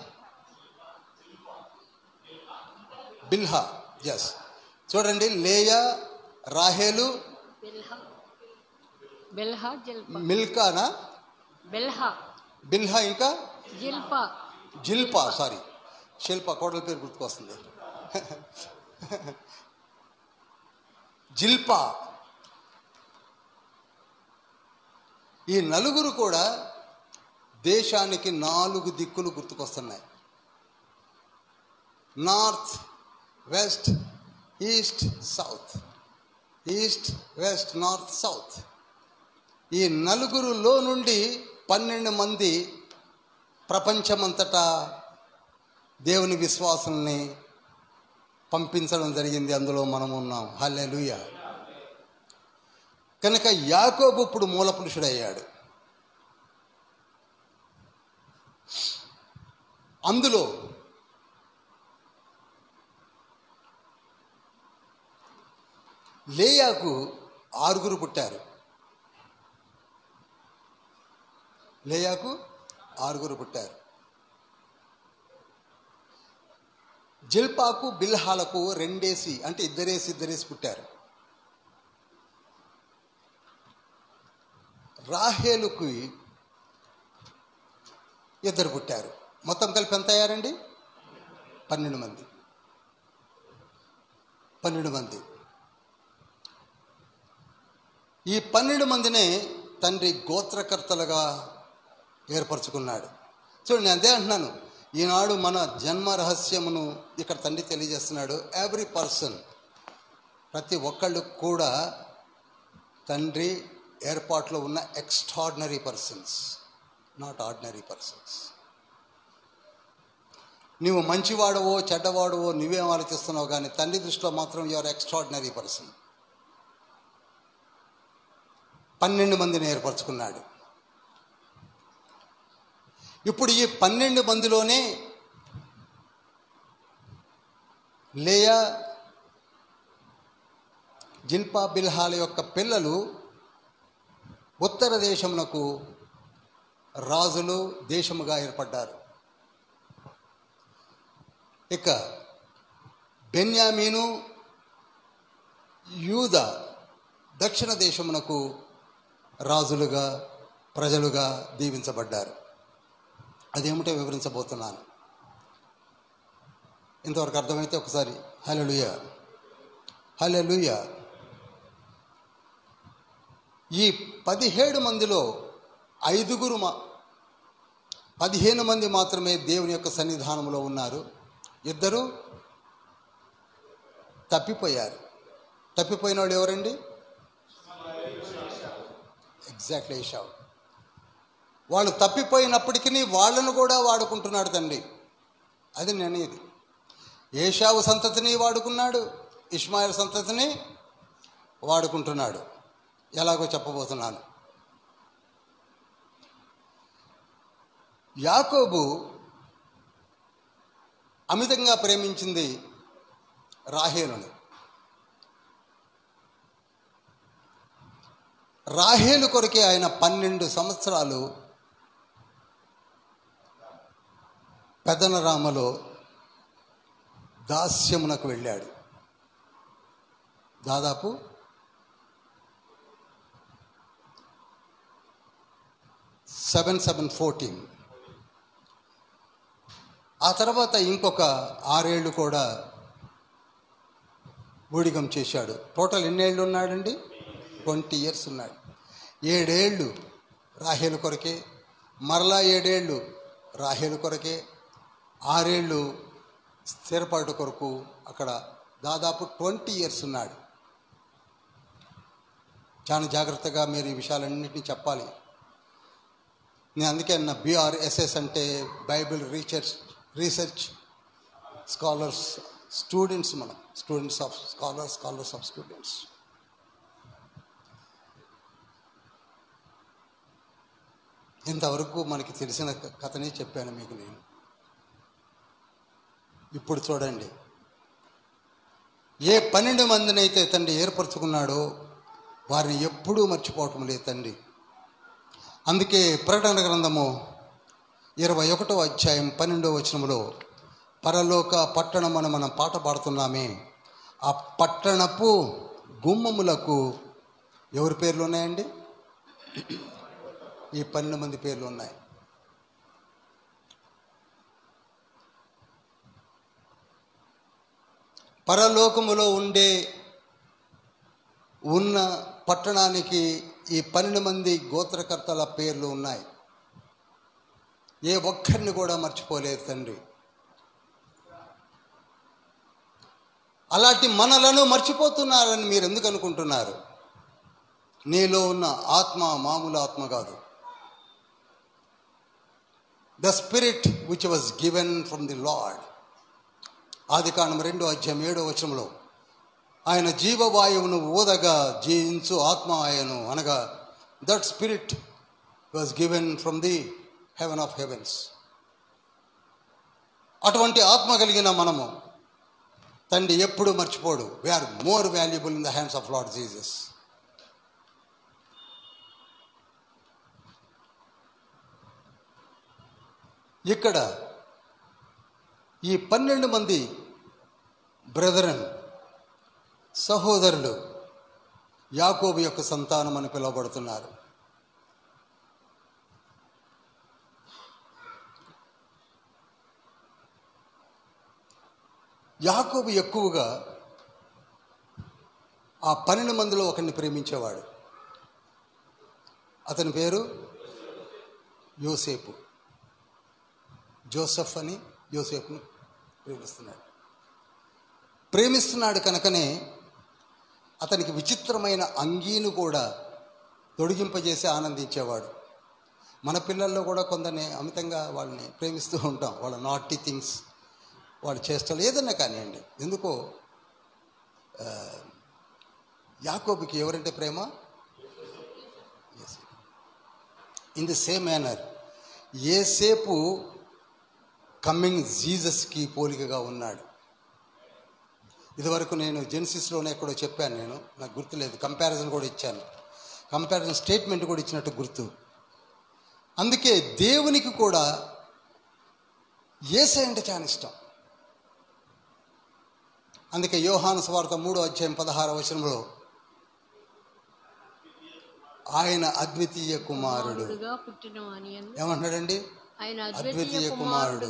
బిల్హా, ఎస్. చూడండి, లేయా, రాహేలు, మిల్కానా, బిల్హా, బిల్హా, ఇంకా జిల్పా. జిల్పా, సారీ శిల్ప, కోడల పేరు గుర్తుకొస్తుంది. జిల్పా. ఈ నలుగురు కూడా దేశానికి 4 దిక్కులు గుర్తుకొస్తున్నాయి. North, west, east, south. East, west, north, south. ఈ నలుగురులో నుండి 12 మంది ప్రపంచమంతటా దేవుని విశ్వాసుల్ని పంపించడం జరిగింది. అందులో మనం ఉన్నాం. హల్లెలూయా. కనుక యాకోబు ఇప్పుడు మూల పురుషుడయ్యాడు. అందులో లేయాకు 6 పుట్టారు. లేయాకు 6 పుట్టారు. జిల్పాకు, బిల్హాలకు 2 అంటే ఇద్దరేసి పుట్టారు. రాహేలుకు 2 పుట్టారు. మొత్తం కలిపి ఎంత అయ్యారండి? 12 మంది. 12 మంది. ఈ 12 మందినే తండ్రి గోత్రకర్తలుగా ఏర్పరచుకున్నాడు. చూడండి, అదే అంటున్నాను, ఈనాడు మన జన్మ రహస్యమును ఇక్కడ తండ్రి తెలియజేస్తున్నాడు. ఎవ్రీ పర్సన్, ప్రతి ఒక్కళ్ళు కూడా తండ్రి ఏర్పాట్లో ఉన్న extraordinary persons, not ordinary persons. నువ్వు మంచివాడవో చెడ్డవాడవో నువ్వేం ఆలోచిస్తున్నావు, కానీ తండ్రి దృష్టిలో మాత్రం యువర్ ఎక్స్ట్రాడినరీ పర్సన్. 12 మందిని ఏర్పరచుకున్నాడు. ఇప్పుడు ఈ 12 మందిలోనే లేయా, జిల్పా, బిల్హాల యొక్క పిల్లలు ఉత్తర దేశమునకు రాజులు, దేశముగా ఏర్పడ్డారు. ఇక బెన్యామీను, యూదా దక్షిణ దేశమునకు రాజులుగా, ప్రజలుగా దీవించబడ్డారు. అదేమిటో వివరించబోతున్నాను. ఇంతవరకు అర్థమైతే ఒకసారి హల్లెలూయా, హల్లెలూయా. ఈ 17 మందిలో 15 మంది మాత్రమే దేవుని యొక్క సన్నిధానంలో ఉన్నారు. 2 తప్పిపోయారు. తప్పిపోయిన వాళ్ళు ఎవరండి? ఎగ్జాక్ట్లీ ఏశావు. వాళ్ళు తప్పిపోయినప్పటికీ వాళ్ళను కూడా వాడుకుంటున్నాడు తండ్రి. అది నేను ఇది ఏశావు సంతతిని వాడుకున్నాడు, ఇష్మాయేల్ సంతతిని వాడుకుంటున్నాడు. ఎలాగో చెప్పబోతున్నాను. యాకోబు అమితంగా ప్రేమించింది రాహేలుని. రాహేలు కొరకే ఆయన 12 సంవత్సరాలు పెదనరామలో దాస్యమునకు వెళ్ళాడు. దాదాపు 7-14. ఆ తర్వాత ఇంకొక 6 ఏళ్ళు కూడా ఊడిగం చేశాడు. టోటల్ ఎన్ని ఏళ్ళు ఉన్నాడండి? 20 years ఉన్నాడు. 7 ఏళ్ళు రాహేలు కొరకే, మరలా 7 ఏళ్ళు రాహేలు కొరకే, 6 ఏళ్ళు స్థిరపాటు కొరకు. అక్కడ దాదాపు 20 years ఉన్నాడు. చాలా జాగ్రత్తగా మీరు ఈ విషయాలన్నింటినీ చెప్పాలి. నేను అందుకే అన్న BRSS అంటే బైబిల్ రీసెర్చ్ స్కాలర్స్, స్టూడెంట్స్. మనం students of scholars of students. ఇంతవరకు మనకి తెలిసిన కథనే చెప్పాను మీకు నేను. ఇప్పుడు చూడండి, ఏ 12 మందిని అయితే తండ్రి ఏర్పరచుకున్నాడో వారిని ఎప్పుడూ మర్చిపోవటం లేదు తండ్రి. అందుకే ప్రకటన గ్రంథము 21వ అధ్యాయం 12వ వచనములో పరలోక పట్టణమని మనం పాట పాడుతున్నామే. ఆ పట్టణపు గుమ్మములకు ఎవరి పేర్లు ఉన్నాయండి? ఈ 12 మంది పేర్లు ఉన్నాయి. పరలోకములో ఉన్న పట్టణానికి ఈ 12 మంది గోత్రకర్తల పేర్లు ఉన్నాయి. ఏ ఒక్కరిని కూడా మర్చిపోలేదు తండ్రి. అలాంటి మనలను మర్చిపోతున్నారని మీరు ఎందుకు అనుకుంటున్నారు? నీలో ఉన్న ఆత్మ మామూలు ఆత్మ కాదు. The spirit which was given from the Lord. ఆదికాండం 2:7 ఆయన జీవవాయువును ఊదగా జీవించు ఆత్మ ఆయను అనగా that spirit was given from the heaven of heavens. అటువంటి ఆత్మ కలిగిన మనము తండ్రి ఎప్పుడు మర్చిపోడు. We are more valuable in the hands of Lord Jesus. ఇక్కడ ఈ 12 మంది బ్రదరన్ సహోదరులు యాకోబు యొక్క సంతానం అని పిలువబడుతున్నారు. యాకోబు ఎక్కువగా ఆ 12 మందిలో ఒకరిని ప్రేమించేవాడు. అతని పేరు యోసేపు. జోసెఫ్ అని యోసేపును ప్రేమిస్తున్నాడు కనుకనే అతనికి విచిత్రమైన అంగీను కూడా తొడిగింపజేసి ఆనందించేవాడు. మన పిల్లల్లో కూడా కొందరిని అమితంగా వాళ్ళని ప్రేమిస్తూ ఉంటాం. వాళ్ళ నాటీ థింగ్స్, వాళ్ళ చేష్టలు ఏదన్నా కానివ్వండి. ఎందుకో యాకోబుకి ఎవరంటే ప్రేమ? ఇన్ ది సేమ్ మేనర్ యోసేపు కమ్మింగ్ జీసస్కి పోలికగా ఉన్నాడు. ఇదివరకు నేను జెనిసిస్లోనే ఎక్కడో చెప్పాను, నాకు గుర్తులేదు. కంపారిజన్ కూడా ఇచ్చాను, కంపారిజన్ స్టేట్మెంట్ కూడా ఇచ్చినట్టు గుర్తు. అందుకే దేవునికి కూడా యేసయ్య అంటే చాలా ఇష్టం. అందుకే యోహాను సువార్త 3:16 ఆయన అద్వితీయ కుమారుడు ఏమంటున్నాడండి? అద్వితీయ కుమారుడు.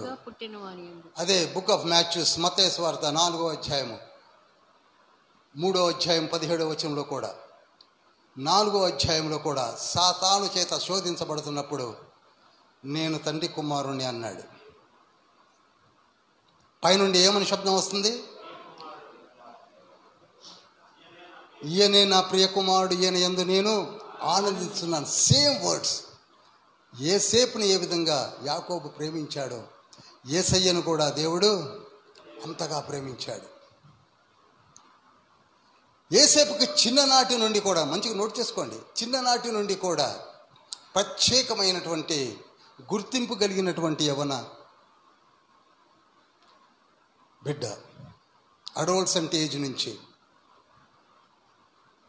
అదే బుక్ ఆఫ్ మాథ్యూస్ మత్తయి సువార్త 4:3 కూడా 4 కూడా సాతాను చేత శోధించబడుతున్నప్పుడు నేను తండ్రి కుమారుణ్ణి అన్నాడు. పైనుండి ఏమని శబ్దం వస్తుంది? ఈయనే నా ప్రియ కుమారుడు, ఈయన యందు నేను ఆనందిస్తున్నాను. Same words. యేసేపుని ఏ విధంగా యాకోబు ప్రేమించాడో యేసయ్యను కూడా దేవుడు అంతగా ప్రేమించాడు. యేసేపుకి చిన్ననాటి నుండి కూడా, మంచిగా నోట్ చేసుకోండి, చిన్ననాటి నుండి కూడా ప్రత్యేకమైనటువంటి గుర్తింపు కలిగినటువంటి యవన బిడ్డ. అడోల్సెంట్ ఏజ్ నుంచి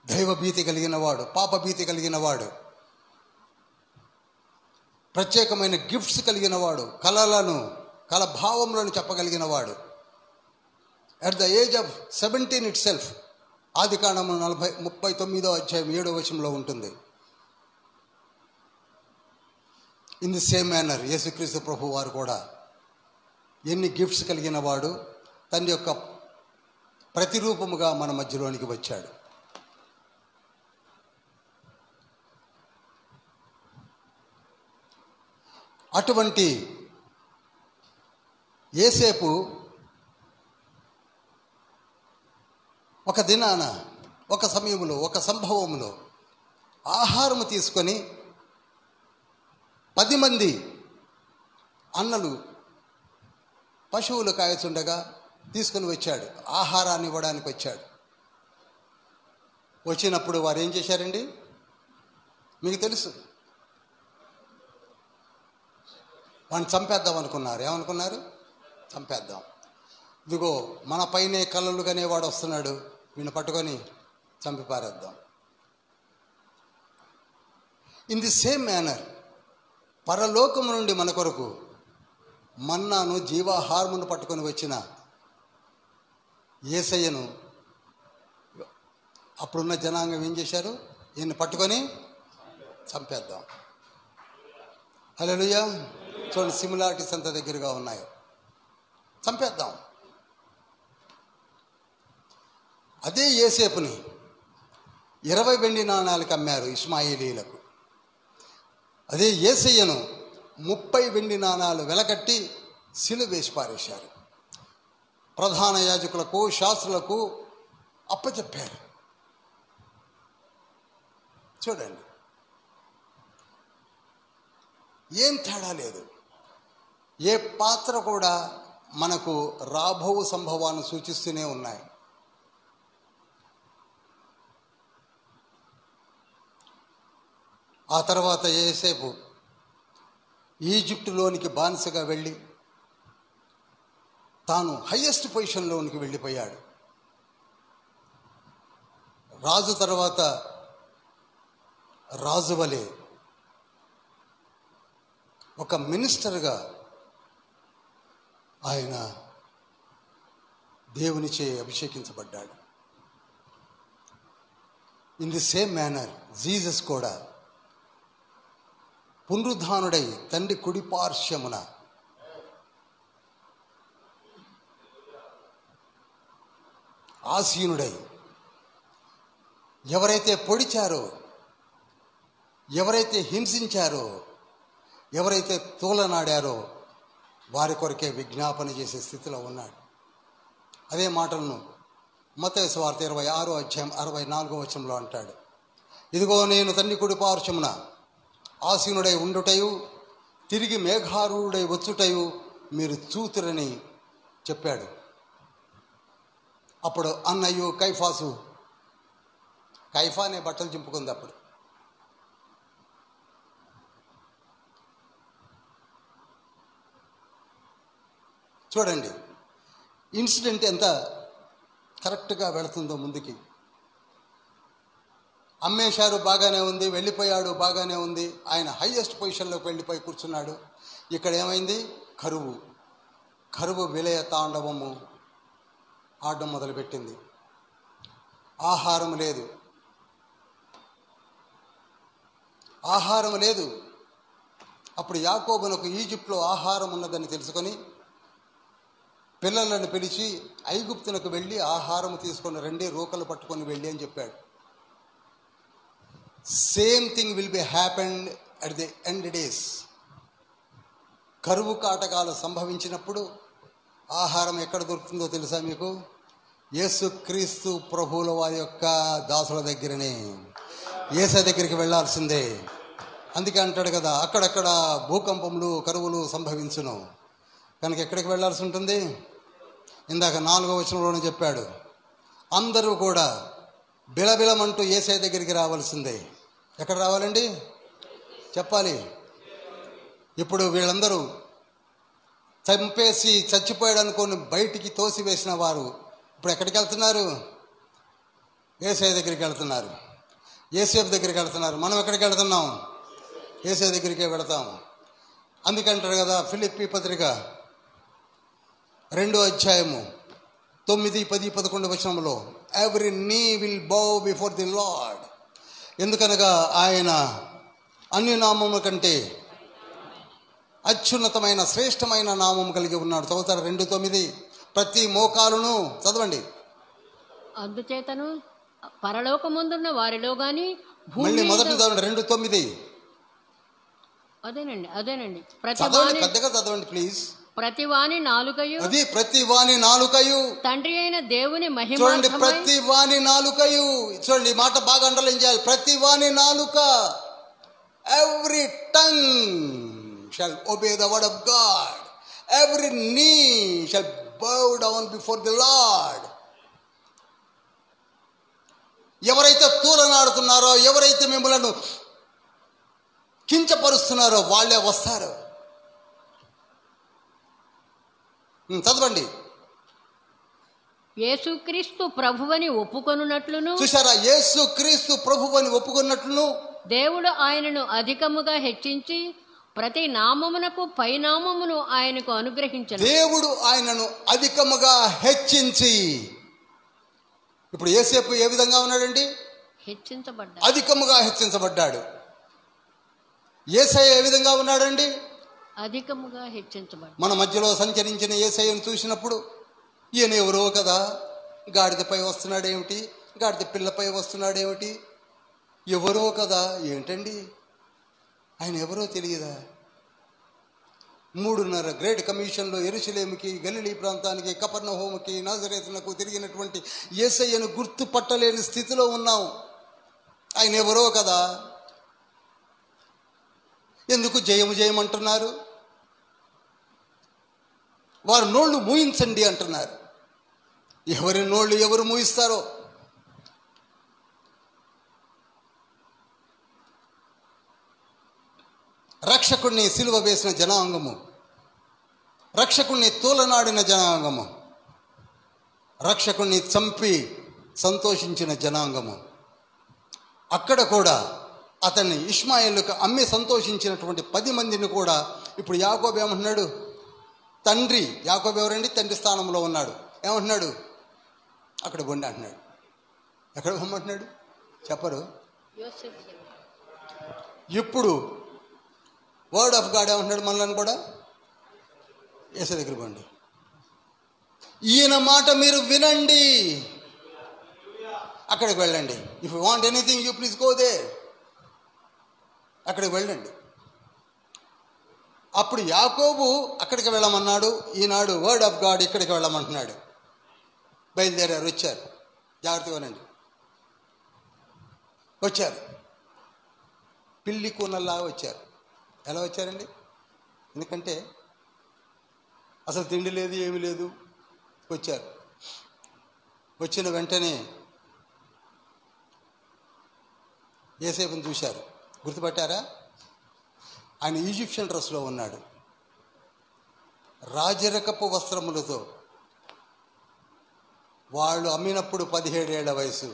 దైవభీతి కలిగిన వాడు, పాపభీతి కలిగిన వాడు, ప్రత్యేకమైన గిఫ్ట్స్ కలిగిన వాడు, కళ భావములను చెప్పగలిగిన వాడు. At the age of 17 it self ఆదికాండము 39:7 ఉంటుంది. ఇన్ ది సేమ్ మేనర్ యేసుక్రీస్తు ప్రభు వారు కూడా ఎన్ని గిఫ్ట్స్ కలిగిన వాడు, తన యొక్క ప్రతిరూపముగా మన మధ్యలోనికి వచ్చాడు. అటువంటి యేసేపు ఒక దినాన, ఒక సమయంలో, ఒక సంభవంలో ఆహారము తీసుకొని 10 మంది అన్నలు పశువులు కాయచుండగా తీసుకొని వచ్చాడు. ఆహారాన్ని ఇవ్వడానికి వచ్చాడు. వచ్చినప్పుడు వారు ఏం చేశారండి? మీకు తెలుసు. వాడిని చంపేద్దాం అనుకున్నారు. ఏమనుకున్నారు? చంపేద్దాం. ఇదిగో మన పైనే కళ్ళలుగానే వాడు వస్తున్నాడు, వీడిని పట్టుకొని చంపి పారేద్దాం. ఇన్ ది సేమ్ మేనర్ పరలోకము నుండి మన కొరకు మన్నాను, జీవాహారమును పట్టుకొని వచ్చిన యేసయ్యను అప్పుడున్న జనాంగం ఏం చేశారు? ఈయన్ని పట్టుకొని చంపేద్దాం. హల్లెలూయా. చూడండి, సిమిలారిటీస్ ఎంత దగ్గరగా ఉన్నాయో. చంపేద్దాం. అదే యోసేపుని 20 వెండి నాణాలకు అమ్మారు ఇష్మాయేలీలకు. అదే యేసయ్యను 30 వెండి నాణాలు వెలకట్టి సిలువ వేసి పారేశారు. ప్రధాన యాజకులకు, శాస్త్రులకు అప్పచెప్పారు. చూడండి, ఏం తేడా లేదు. ఏ పాత్ర కూడా మనకు రాబో సంభవాన్ని సూచిస్తూనే ఉన్నాయి. ఆ తర్వాత యోసేపు ఈజిప్టులోనికి బానిసగా వెళ్ళి తాను హయ్యెస్ట్ పొజిషన్లోనికి వెళ్ళిపోయాడు. రాజు తర్వాత రాజు వలె ఒక మినిస్టర్గా ఆయన దేవునిచే అభిషేకించబడ్డాడు. In the same manner Jesus కూడా పునరుద్ధానుడై తండ్రి కుడి పార్శ్వమున ఆసీనుడై ఎవరైతే పొడిచారో, ఎవరైతే హింసించారో, ఎవరైతే తూలనాడారో వారి కొరకే విజ్ఞాపన చేసే స్థితిలో ఉన్నాడు. అదే మాటలను మత్తయి సువార్త 26వ అధ్యాయం 64వ వచనంలో అంటాడు. ఇదిగో నేను తండ్రి కుడి పార్శ్వమున ఆసీనుడై ఉండుటయు తిరిగి మేఘారూఢుడై వచ్చుటయు మీరు చూతురని చెప్పాడు. అప్పుడు అన్నయ్యు కైఫానే బట్టలు చింపుకుంది. అప్పుడు చూడండి, ఇన్సిడెంట్ ఎంత కరెక్ట్గా వెళుతుందో ముందుకి. అమ్మేశారు, బాగానే ఉంది. వెళ్ళిపోయాడు, బాగానే ఉంది. ఆయన హయ్యెస్ట్ పొజిషన్లోకి వెళ్ళిపోయి కూర్చున్నాడు. ఇక్కడ ఏమైంది? కరువు విలయ తాండవము ఆడడం మొదలుపెట్టింది. ఆహారం లేదు. అప్పుడు యాకోబునకు ఈజిప్ట్లో ఆహారం ఉన్నదని తెలుసుకొని పిల్లలను పిలిచి ఐగుప్తునకు వెళ్ళి ఆహారం తీసుకొని రండి, రూకలు పట్టుకొని వెళ్ళి అని చెప్పాడు. Same thing will be happened at the end days. కరువు కాటకాలు సంభవించినప్పుడు ఆహారం ఎక్కడ దొరుకుతుందో తెలుసా మీకు? యేసుక్రీస్తు ప్రభువుల వారి యొక్క దాసుల దగ్గరనే, యేసయ్య దగ్గరికి వెళ్ళాల్సిందే. అందుకే అంటాడు కదా, అక్కడక్కడ భూకంపములు, కరువులు సంభవించును. కనుక ఎక్కడికి వెళ్ళాల్సి ఉంటుంది? ఇందాక 4వ వచనంలోనే చెప్పాడు, అందరూ కూడా బిలబిలమంటూ యేసయ్య దగ్గరికి రావాల్సిందే. ఎక్కడ రావాలండి? చెప్పాలి. ఇప్పుడు వీళ్ళందరూ చంపేసి చచ్చిపోయాడు అనుకొని బయటికి తోసివేసిన వారు ఇప్పుడు ఎక్కడికి వెళ్తున్నారు? యేసయ్య దగ్గరికి వెళ్తున్నారు, యేసేపు దగ్గరికి వెళ్తున్నారు. మనం ఎక్కడికి వెళ్తున్నాం? యేసయ్య దగ్గరికే వెళతాము. అందుకంటారు కదా ఫిలిప్పీ పత్రిక 2వ అధ్యాయము 9, 10, 11 వచనంలో, ఎవ్రీ నీ will bow before the lord. ఎందుకనగా ఆయన అన్ని నామముల కంటే అత్యున్నతమైన శ్రేష్టమైన నామం కలిగి ఉన్నాడు. చదువుతారు 2:9. ప్రతి మోకాలును, చదవండి. అందుచేతను పరలోకమందున్న వారిలో గాని, మళ్ళీ మొదటి చదవండి 2:9. అదేనండి. పెద్దగా చదవండి ప్లీజ్. ప్రతివాని నాలుకయు, అది ప్రతివాని నాలుకయు తండ్రి అయిన దేవుని మహిమ. చూడండి, ప్రతివాని నాలుకయు. చూడండి, ఈ మాట బాగా అండర్లైన్ చేయాలి. ప్రతివాని నాలుక, every tongue shall obey the word of God. Every knee shall bow down before the Lord. ఎవరైతే తూలనాడుతున్నారో, ఎవరైతే మిమ్మల్ని కించపరుస్తున్నారో వాళ్ళే వస్తారు. చదవండి. యేసుక్రీస్తు ప్రభువని ఒప్పుకొనున్నట్లును, చూసారా? యేసుక్రీస్తు ప్రభువని ఒప్పుకున్నట్లును దేవుడు ఆయనను అధికముగా హెచ్చించి ప్రతి నామమునకు పైనామమును ఆయనకు అనుగ్రహించను. దేవుడు ఆయనను అధికముగా హెచ్చించి, ఇప్పుడు యేసేపు ఏ విధంగా ఉన్నాడండి? హెచ్చించబడ్డాడు, అధికముగా హెచ్చించబడ్డాడు. యేసయ్య ఏ విధంగా ఉన్నాడండి? అధికముగా హెచ్చించబడి. మన మధ్యలో సంచరించిన యేసయ్యను చూసినప్పుడు ఈయన ఎవరో కదా, గాడిదపై వస్తున్నాడేమిటి, గాడిద పిల్లపై వస్తున్నాడేమిటి, ఎవరో కదా, ఏంటండి ఆయన ఎవరో తెలియదా? 3.5 గ్రేట్ కమిషన్లో యెరూషలేముకి, గలిలీ ప్రాంతానికి, కపెర్నహూముకి, నాజరేతునకు తిరిగినటువంటి యేసయ్యను గుర్తుపట్టలేని స్థితిలో ఉన్నాం. ఆయన ఎవరో కదా, ఎందుకు జయము జయమంటున్నారు? వారు నోళ్ళు మూయించండి అంటున్నారు. ఎవరి నోళ్ళు ఎవరు మూయిస్తారో. రక్షకుణ్ణి సిలువ వేసిన జనాంగము, రక్షకుణ్ణి తోలనాడిన జనాంగము, రక్షకుణ్ణి చంపి సంతోషించిన జనాంగము, అక్కడ కూడా అతన్ని ఇష్మాయేలుకు అమ్మి సంతోషించినటువంటి 10 మందిని కూడా ఇప్పుడు యాకోబు ఏమంటున్నాడు? తండ్రి, యాకోబు ఎవరండి? తండ్రి స్థానంలో ఉన్నాడు. ఏమంటున్నాడు? అక్కడ బొండి అంటున్నాడు. ఎక్కడ బొమ్మంటున్నాడు చెప్పరు. ఇప్పుడు వర్డ్ ఆఫ్ గాడ్ ఏమంటున్నాడు? మనల్ని కూడా యేసు దగ్గర పోండి, ఈయన మాట మీరు వినండి, అక్కడికి వెళ్ళండి. If you want anything you please go they, అక్కడికి వెళ్ళండి. అప్పుడు యాకోబు అక్కడికి వెళ్ళమన్నాడు, ఈనాడు వర్డ్ ఆఫ్ గాడ్ ఇక్కడికి వెళ్ళమంటున్నాడు. బయలుదేరారు, వచ్చారు. జాగ్రత్తగానండి, వచ్చారు. పిల్లి కూనల్లా వచ్చారు. ఎలా వచ్చారండి? ఎందుకంటే అసలు తిండి లేదు, ఏమీ లేదు. వచ్చారు. వచ్చిన వెంటనే యేసేపుని చూశారు. గుర్తుపట్టారా? ఆయన ఈజిప్షియన్ డ్రెస్లో ఉన్నాడు, రాజరకపు వస్త్రములతో. వాళ్ళు అమ్మినప్పుడు 17 ఏళ్ల వయసు,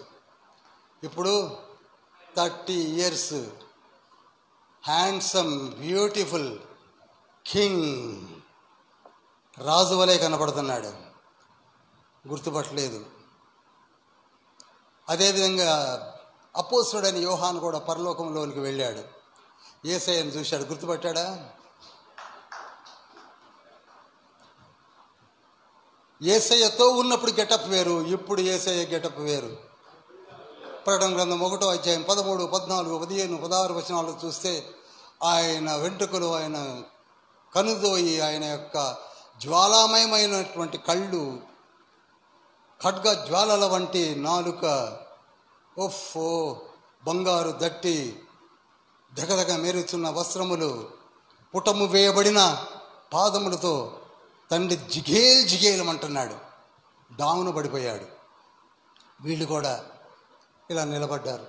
ఇప్పుడు 30 years. హ్యాండ్సమ్, బ్యూటిఫుల్ కింగ్, రాజు వలె కనపడుతున్నాడు. గుర్తుపట్టలేదు. అదేవిధంగా అపోస్తలుడైన యోహాను కూడా పరలోకంలోనికి వెళ్ళాడు. యేసయ్యను చూశాడు. గుర్తుపట్టాడా? యేసయ్యతో ఉన్నప్పుడు గెటప్ వేరు, ఇప్పుడు యేసయ్య గెటప్ వేరు. ప్రకటన గ్రంథం 1వ అధ్యాయం 13, 14, 15, 16 వచనాలు చూస్తే ఆయన వెంట్రుకలు, ఆయన కనుదోయి, ఆయన యొక్క జ్వాలామయమైనటువంటి కళ్ళు, ఖడ్గ జ్వాలల వంటి నాలుక, ఓఫో బంగారు దట్టి, దగదగ మెరుచున్న వస్త్రములు, పుటము వేయబడిన పాదములతో తండ్రి జిగేల్ జిగేలమంటున్నాడు. డామును పడిపోయాడు. వీళ్ళు కూడా ఇలా నిలబడ్డారు.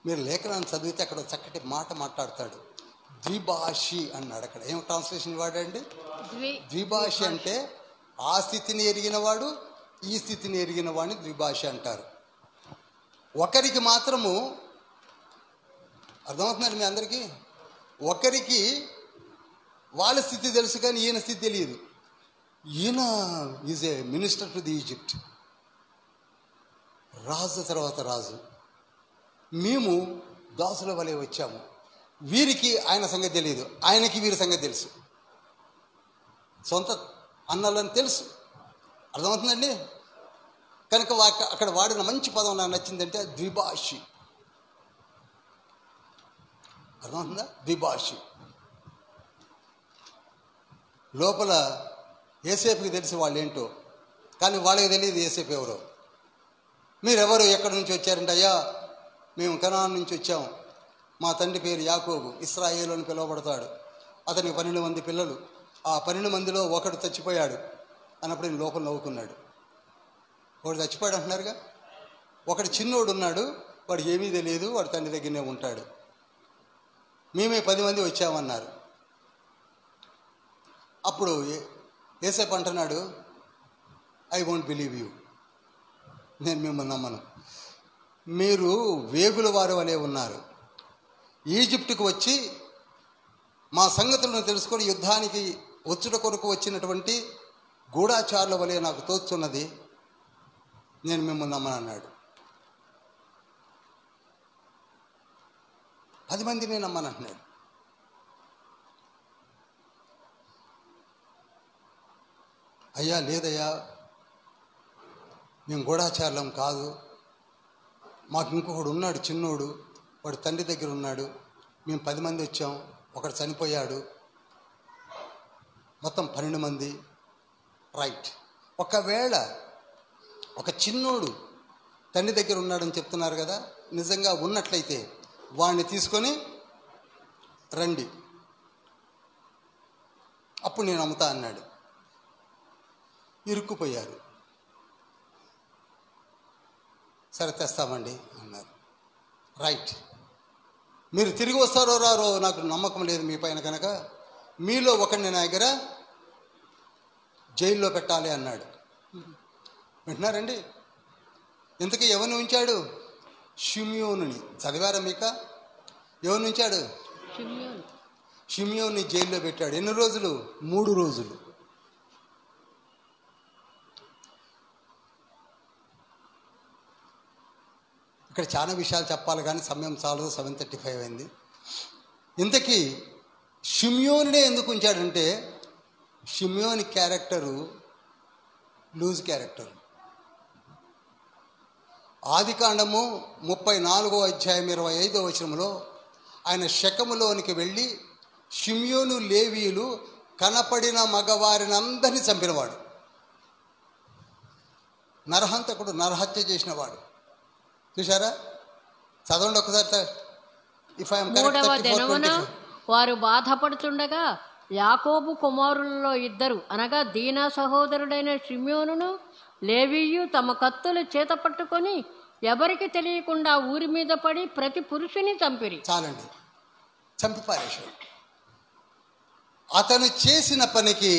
మీరు లేఖనాన్ని చదివితే అక్కడ చక్కటి మాట మాట్లాడతాడు. ద్విభాషి అన్నాడు. అక్కడ ఏం ట్రాన్స్లేషన్ వాడండి? ద్విభాషి అంటే ఆ స్థితిని ఎరిగినవాడు, ఈ స్థితిని ఎరిగిన వాడిని ద్విభాషి అంటారు. ఒకరికి మాత్రము అర్థమవుతుందండి మీ అందరికీ? ఒకరికి వాళ్ళ స్థితి తెలుసు కానీ ఈయన స్థితి తెలియదు. ఈయన is a minister to the Egypt, రాజు తర్వాత రాజు. మేము దాసుల వలె వచ్చాము. వీరికి ఆయన సంగతి తెలియదు, ఆయనకి వీరి సంగతి తెలుసు. సొంత అన్నలని తెలుసు. అర్థమవుతుందండి? కనుక అక్కడ వాడిన మంచి పదం నాకు నచ్చిందంటే ద్విభాషి. అర్థమవుతుందా? ద్విభాషి. లోపల యేసేపుకి తెలిసి వాళ్ళు ఏంటో, కానీ వాళ్ళకి తెలియదు యేసేపు ఎవరో. మీరెవరు, ఎక్కడి నుంచి వచ్చారంటే, అయ్యా మేము కనాన్ నుంచి వచ్చాము, మా తండ్రి పేరు యాకోబు, ఇశ్రాయేలు అని పిలువబడతాడు, అతనికి 12 మంది పిల్లలు, ఆ 12 మందిలో ఒకడు చచ్చిపోయాడు అన్నప్పుడు నేను లోపల నవ్వుకున్నాడు. ఒకడు చచ్చిపోయాడు అంటున్నారుగా. ఒకడు చిన్నోడు ఉన్నాడు, వాడు ఏమీ తెలియదు, వాడు తండ్రి దగ్గరనే ఉంటాడు. మేమే 10 మంది వచ్చామన్నారు. అప్పుడు యేసేపు అంటున్నాడు, ఐ వోంట్ బిలీవ్ యూ, నేను మిమ్మల్ని నమ్మను. మీరు వేగుల వారి వలె ఉన్నారు. ఈజిప్టుకు వచ్చి మా సంగతులను తెలుసుకొని యుద్ధానికి వచ్చుట కొరకు వచ్చినటువంటి గూఢాచారుల వలె నాకు తోచున్నది, నేను మిమ్మల్ని నమ్మను అన్నాడు. 10 మందిని నమ్మనంటున్నాడు. అయ్యా లేదయ్యా, మేము గూఢాచారులం కాదు, మాకు ఇంకొకడు ఉన్నాడు చిన్నోడు, వాడు తండ్రి దగ్గర ఉన్నాడు, మేము 10 మంది వచ్చాం, ఒకడు చనిపోయాడు, మొత్తం 12 మంది. రైట్. ఒకవేళ ఒక చిన్నోడు తండ్రి దగ్గర ఉన్నాడని చెప్తున్నారు కదా, నిజంగా ఉన్నట్లయితే వాడిని తీసుకొని రండి, అప్పుడు నేను అమ్ముతా అన్నాడు. ఇరుక్కుపోయారు. సరే తెస్తామండి అన్నారు. రైట్. మీరు తిరిగి వస్తారో రారో నాకు నమ్మకం లేదు మీ పైన, కనుక మీలో ఒకరిని నా దగ్గర జైల్లో పెట్టాలి అన్నాడు. వింటున్నారండి? ఇంతకీ ఎవరిని ఉంచాడు? షిమ్యోనుని. చదివారా మీక? ఎవరిని ఉంచాడు? షిమ్యోన్ని జైల్లో పెట్టాడు. ఎన్ని రోజులు? 3 రోజులు. ఇక్కడ చాలా విషయాలు చెప్పాలి కానీ సమయం చాలదు. 7:35 అయింది. ఇంతకీ షిమ్యోనునే ఎందుకు ఉంచాడంటే, షిమ్యోని క్యారెక్టరు లూజ్ క్యారెక్టర్. ఆదికాండము 34వ అధ్యాయం 25వ వచనంలో ఆయన శెకెములోనికి వెళ్ళి షిమ్యోను లేవీయులు కనపడిన మగవారిని అందరినీ చంపినవాడు, నరహంతకుడు, నరహత్య చేసినవాడు. చూసారా? చదవండి ఒకసారి. 3వ దినమున వారు బాధపడుచుండగా యాకోబు కుమారులలో 2 అనగా దీనా సహోదరుడైన షిమ్యోనును లేవీయు తమ కత్తులు చేత పట్టుకొని ఎవరికి తెలియకుండా ఊరి మీద పడి ప్రతి పురుషుని చంపిరి. చాలండి, చంపి పారేశాడు. అతను చేసిన పనికి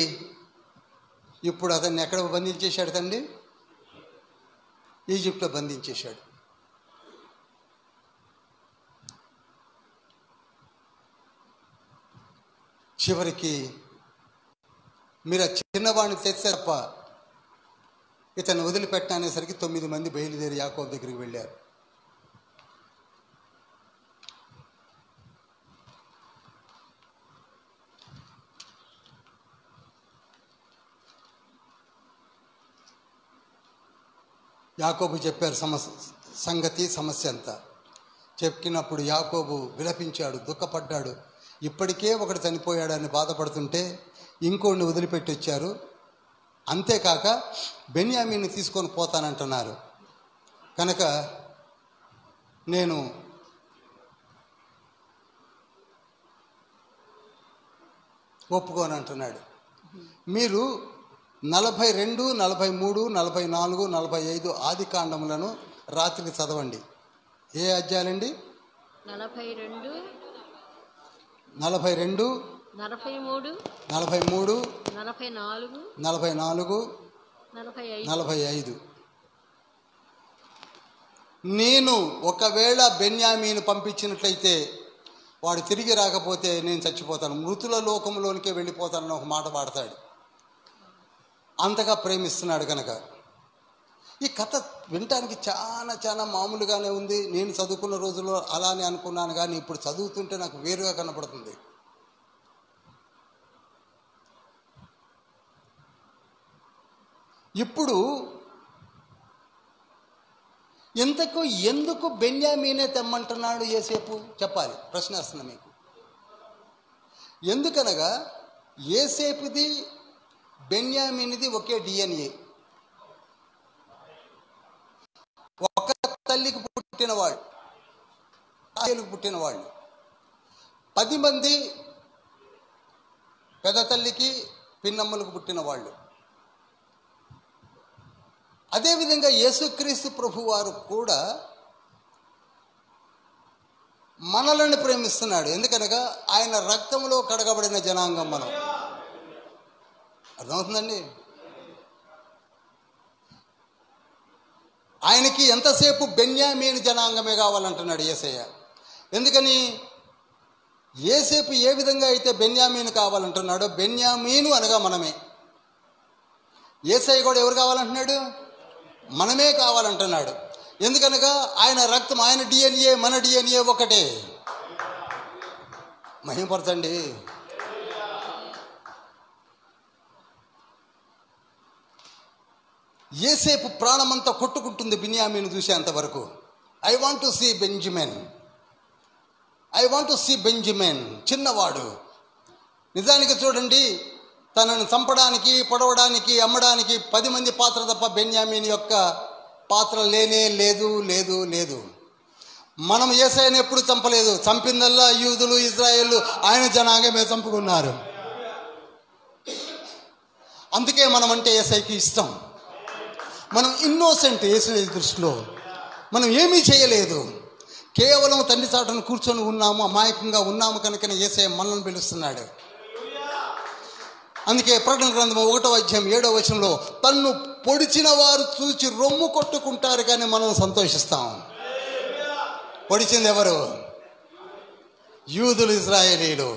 ఇప్పుడు అతన్ని ఎక్కడ బంధించేశాడు తండ్రి? ఈజిప్ట్లో బంధించేశాడు. చివరికి మీరు ఆ చిన్నవాడిని తెస్తే తప్ప ఇతను వదిలిపెట్టనేసరికి 9 మంది బయలుదేరి యాకోబు దగ్గరికి వెళ్ళారు. యాకోబు చెప్పారు సమస్య అంతా. చెప్పినప్పుడు యాకోబు విలపించాడు, దుఃఖపడ్డాడు. ఇప్పటికే ఒకడు చనిపోయాడని బాధపడుతుంటే ఇంకోడిని వదిలిపెట్టి వచ్చారు. అంతేకాక బెన్యామీన్ని తీసుకొని పోతానంటున్నారు, కనుక నేను ఒప్పుకోనంటున్నాడు. మీరు 42, 43, 44, 45 ఆది కాండములను రాత్రికి చదవండి. ఏ అధ్యాయాలండి? 42, 43, 44, 45. నేను ఒకవేళ బెన్యామీను పంపించినట్లయితే వాడు తిరిగి రాకపోతే నేను చచ్చిపోతాను, మృతుల లోకంలోనికే వెళ్ళిపోతానని ఒక మాట వాడతాడు. అంతగా ప్రేమిస్తున్నాడు కనుక. ఈ కథ వినటానికి చాలా చాలా మామూలుగానే ఉంది. నేను చదువుకున్న రోజుల్లో అలానే అనుకున్నాను, కానీ ఇప్పుడు చదువుతుంటే నాకు వేరుగా కనపడుతుంది. ఇప్పుడు ఎందుకు బెన్యామీనే తెమ్మంటున్నాడు యోసేపు? చెప్పాలి, ప్రశ్న వస్తుంది మీకు. ఎందుకనగా యోసేపుది బెన్యామీనిది ఒకే DNA, ఒక తల్లికి పుట్టినవాడు, పుట్టినవాళ్ళు. 10 మంది పెద్ద తల్లికి పిన్నమ్మలకు పుట్టినవాళ్ళు. అదేవిధంగా యేసుక్రీస్తు ప్రభు వారు కూడా మనలను ప్రేమిస్తున్నాడు. ఎందుకనగా ఆయన రక్తంలో కడగబడిన జనాంగం మనం. అర్థమవుతుందండి? ఆయనకి ఎంతసేపు బెన్యామీను జనాంగమే కావాలంటున్నాడు యేసయ్య. ఎందుకని? యేసేపు ఏ విధంగా అయితే బెన్యామీను కావాలంటున్నాడో, బెన్యామీను అనగా మనమే. యేసయ్య కూడా ఎవరు కావాలంటున్నాడు? మనమే కావాలంటున్నాడు. ఎందుకనగా ఆయన రక్తం, ఆయన DNA, మన DNA ఒకటే. మహిమపరచండి. యోసేపు ప్రాణమంతా కొట్టుకుంటుంది బిన్యామీను చూసేంతవరకు. I want to see Benjamin, I want to see Benjamin. చిన్నవాడు. నిజానికి చూడండి, తనను చంపడానికి, పొడవడానికి, అమ్మడానికి 10 మంది పాత్ర తప్ప బెన్యామీన్ యొక్క పాత్ర లేనే లేదు లేదు లేదు. మనం యేసయ్యను ఎప్పుడు చంపలేదు. చంపిందల్లా యూదులు, ఇజ్రాయేలు, ఆయన జనాంగమే చంపుకున్నారు. అందుకే మనం అంటే యేసయ్యకి ఇష్టం. మనం ఇన్నోసెంట్ యేసయ్య దృష్టిలో. మనం ఏమీ చేయలేదు, కేవలం తండ్రి చాటును కూర్చొని ఉన్నాము, అమాయకంగా ఉన్నాము కనుకనే యేసయ్య మనల్ని పిలుస్తున్నాడు. అందుకే ప్రకటన గ్రంథం 1వ అధ్యాయం 7వ వచనంలో తన్ను పొడిచిన వారు చూచి రొమ్ము కొట్టుకుంటారు కానీ మనం సంతోషిస్తాం. పొడిచింది ఎవరు? యూదులు, ఇజ్రాయేలీలు.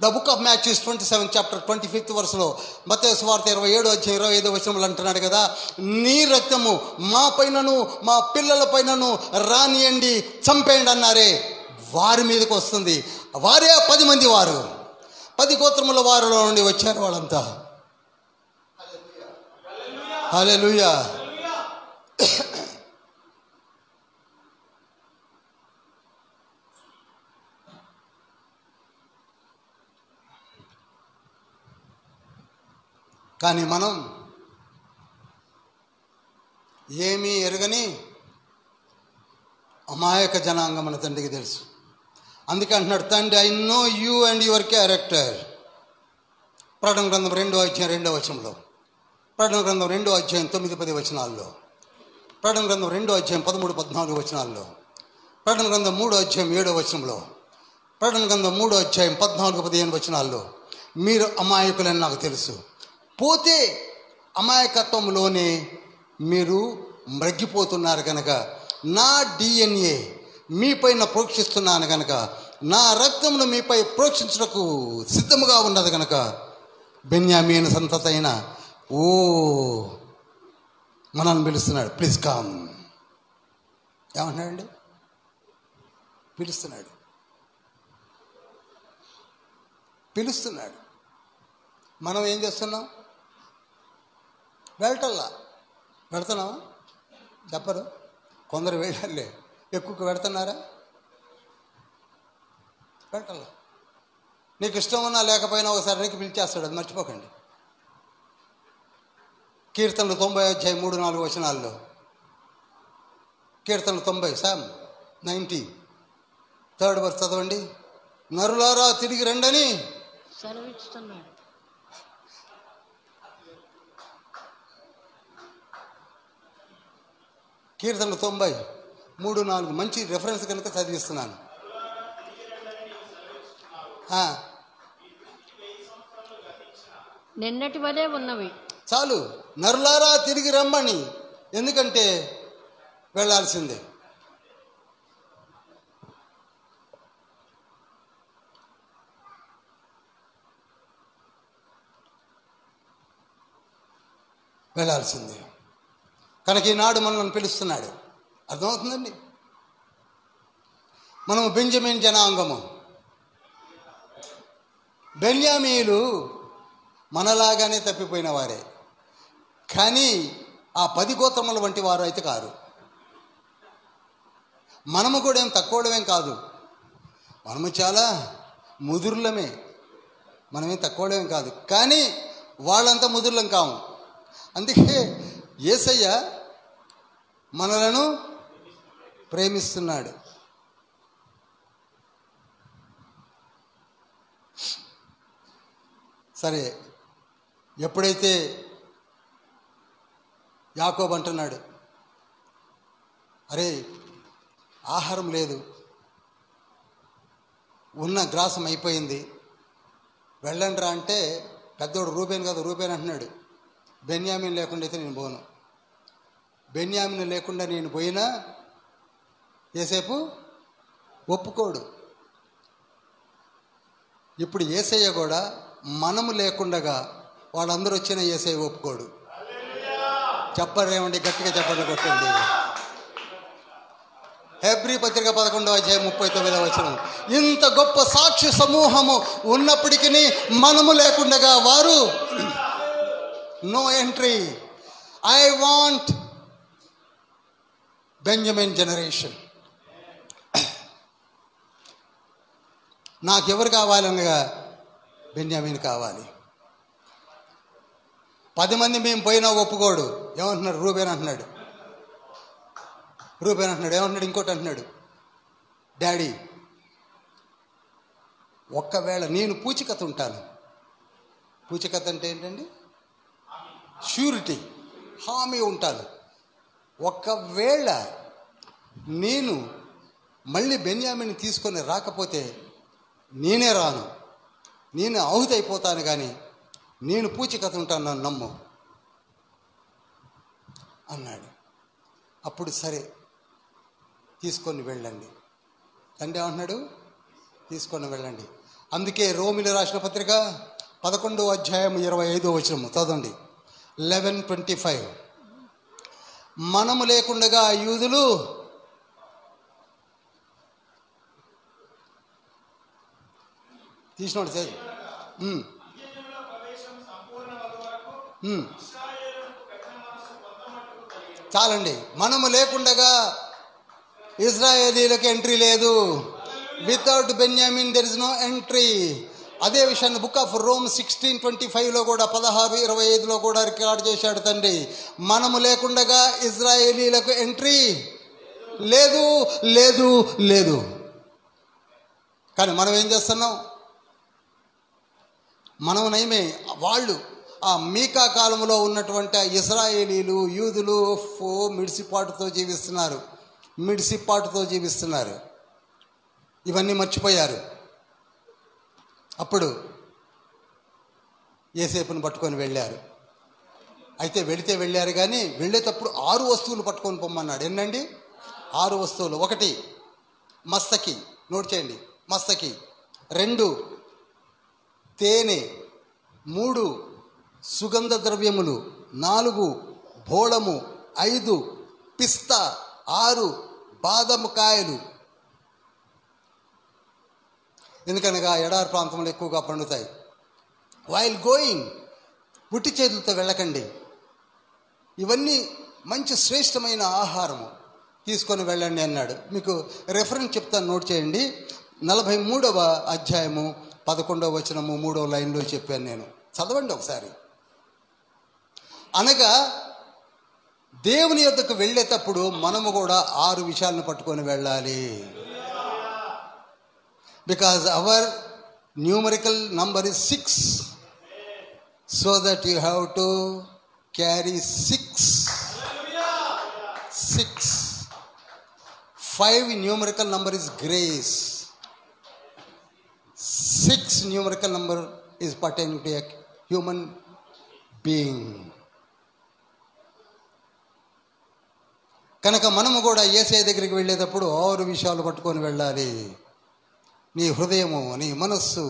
The book of Matthews 27 chapter 25th వర్స్లో మత్తయి సువార్త 27వ అధ్యాయం 25వ వచనంలో అంటున్నాడు కదా, నీ రక్తము మా పైనను మా పిల్లల పైనను రానియండి, చంపేయండి అన్నారే, వారి మీదకి వస్తుంది. వారే 10 మంది వారు, 10 గోత్రముల వారిలో నుండి వచ్చారు వాళ్ళంతా. హల్లెలూయా. కానీ మనం ఏమీ ఎరగని అమాయక జనాంగం మన తండ్రికి తెలుసు. అందుకే అంటున్నాడు, తండ్రి I know you and your character. ప్రకటన గ్రంథం 2వ అధ్యాయం 2వ వచనంలో, ప్రకటన గ్రంథం 2వ అధ్యాయం 9-10 వచనాల్లో, ప్రకటన గ్రంథం 2వ అధ్యాయం 13-14 వచనాల్లో, ప్రకటన గ్రంథం 3వ అధ్యాయం 7వ వచనంలో, ప్రకటన గ్రంథం 3వ అధ్యాయం 14-15 వచనాల్లో, మీరు అమాయకులని నాకు తెలుసు. పోతే అమాయకత్వంలోనే మీరు మ్రగ్గిపోతున్నారు కనుక, నా DNA మీపైన ప్రోక్షిస్తున్నాను కనుక, నా రక్తమును మీపై ప్రోక్షించుటకు సిద్ధముగా ఉన్నది కనుక, బెన్యామీను సంతతి అయిన ఓ మనల్ని పిలుస్తున్నాడు, ప్లీజ్ కమ్. ఏమంటున్నాడండి? పిలుస్తున్నాడు, పిలుస్తున్నాడు. మనం ఏం చేస్తున్నాం? వెళ్తున్నావా? చెప్పరు. కొందరు వెళ్ళాలే, ఎక్కువ వెళ్తున్నారా? వెళ్ళటల్లా. నీకు ఇష్టం ఉన్నా లేకపోయినా ఒకసారి నీకు పిలిచేస్తాడు, అది మర్చిపోకండి. కీర్తనలు 90 అధ్యాయం 3-4 వచనాల్లో, కీర్తనలు 90 సామ్ 90 3rd verse చదవండి. నరులారా తిరిగి రండని సెలవిస్తున్నాడు. కీర్తనలు 90:3-4 మంచి రెఫరెన్స్ కనుక చదివిస్తున్నాను. నిన్నటి వలే ఉన్నవి. చాలు, నరులారా తిరిగి రమ్మని. ఎందుకంటే వెళ్ళాల్సిందే. వెళ్ళాల్సిందే కనుక ఈనాడు మనల్ని పిలుస్తున్నాడు. అర్థమవుతుందండి? మనము బెంజమిన్ జనాంగము. బెన్యామీలు మనలాగానే తప్పిపోయిన వారే, కానీ ఆ 10 గోత్రముల వంటి వారు అయితే కారు. మనము కూడా ఏం తక్కువడమేం కాదు, మనము చాలా ముదుర్లమే. మనమేం తక్కువడమేం కాదు, కానీ వాళ్ళంతా ముదుర్లం కాము. అందుకే యేసయ్య మనలను ప్రేమిస్తున్నాడు. సరే, ఎప్పుడైతే యాకోబు అంటున్నాడు, అరే ఆహారం లేదు, ఉన్న గ్రాసం అయిపోయింది, వెళ్ళండి రా అంటే, పెద్దోడు రూబేన్ కదా, రూబేన్ అంటున్నాడు, బెన్యామీన్ లేకుండా అయితే నేను పోను. బెన్యామీన్ లేకుండా నేను పోయినా యేసేపు ఒప్పుకోడు. ఇప్పుడు యేసయ్య కూడా మనము లేకుండగా వాళ్ళందరూ వచ్చిన యేసయ్య ఒప్పుకోడు. చెప్పరేమండి? గట్టిగా చెప్పండి, కొట్టండి. హెబ్రీ పత్రిక 11వ అధ్యాయం 39వ వచనం. ఇంత గొప్ప సాక్షి సమూహము ఉన్నప్పటికీ మనము లేకుండగా వారు no entry. I want Benjamin generation. నాకెవరు కావాలనగా బెంజమిన్ కావాలి. 10 మంది మేము పోయినా ఒప్పుకోడు. ఏమంటున్నారు? రూబేన్ అంటున్నాడు. ఏమంటున్నాడు? ఇంకోటి అంటున్నాడు, డాడీ ఒక్కవేళ నేను పూచికత ఉంటాను. పూచికత అంటే ఏంటండి? ష్యూరిటీ, హామీ ఉంటాను. ఒకవేళ నేను మళ్ళీ బెన్యామిని తీసుకొని రాకపోతే నేనే రాను, నేను ఆహుతి అయిపోతాను, కానీ నేను పూచికత ఉంటాను, నన్ను నమ్ము అన్నాడు. అప్పుడు సరే తీసుకొని వెళ్ళండి. తండ్రి ఏమంటున్నాడు? తీసుకొని వెళ్ళండి. అందుకే రోమిలు రాసిన పత్రిక 11వ అధ్యాయం 25వ వచనము చదవండి. 11:25. మనము లేకుండగా యూదులు తీసినోడు సార్ చాలండి. మనము లేకుండగా ఇజ్రాయేలీలకు ఎంట్రీ లేదు. వితౌట్ బెన్యామిన్ దెర్ ఇస్ నో ఎంట్రీ. అదే విషయాన్ని బుక్ ఆఫ్ రోమ్ 16:25లో కూడా 16:25లో కూడా రికార్డ్ చేశాడు తండ్రి. మనము లేకుండగా ఇజ్రాయేలీలకు ఎంట్రీ లేదు లేదు లేదు. కానీ మనం ఏం చేస్తున్నాం? మనం నయమే. వాళ్ళు ఆ మీకా కాలంలో ఉన్నటువంటి ఇజ్రాయేలీలు యూదులు మిడిసిపాటుతో జీవిస్తున్నారు. ఇవన్నీ మర్చిపోయారు. అప్పుడు యోసేపును పట్టుకొని వెళ్ళారు. అయితే వెళ్ళారు కానీ వెళ్ళేటప్పుడు 6 వస్తువులు పట్టుకొని పొమ్మన్నాడు. ఎన్నండి? 6 వస్తువులు. 1 మస్తకి, నోట్ చేయండి, మస్తకి. 2 తేనె. 3 సుగంధ ద్రవ్యములు. 4 బోళము. 5 పిస్తా. 6 బాదము కాయలు. ఎందుకనగా ఎడారి ప్రాంతంలో ఎక్కువగా పండుతాయి. వైల్ గోయింగ్, పుట్టి చేతులతో వెళ్ళకండి. ఇవన్నీ మంచి శ్రేష్టమైన ఆహారము, తీసుకొని వెళ్ళండి అన్నాడు. మీకు రెఫరెన్స్ చెప్తాను, నోట్ చేయండి. 43వ అధ్యాయము 11వ వచనము 3వ లైన్లో చెప్పాను నేను. చదవండి ఒకసారి. అనగా దేవుని యొద్దకు వెళ్ళేటప్పుడు మనము కూడా 6 విషయాలను పట్టుకొని వెళ్ళాలి. Because our numerical number is 6, so that you have to carry 6. 5 numerical number is grace. 6 numerical number is pertaining to a human being. కనుక మనము కూడా యేసయ్య దగ్గరికి వెళ్ళేటప్పుడు 6 విషయాలు పట్టుకొని వెళ్ళాలి. నీ హృదయము, నీ మనస్సు,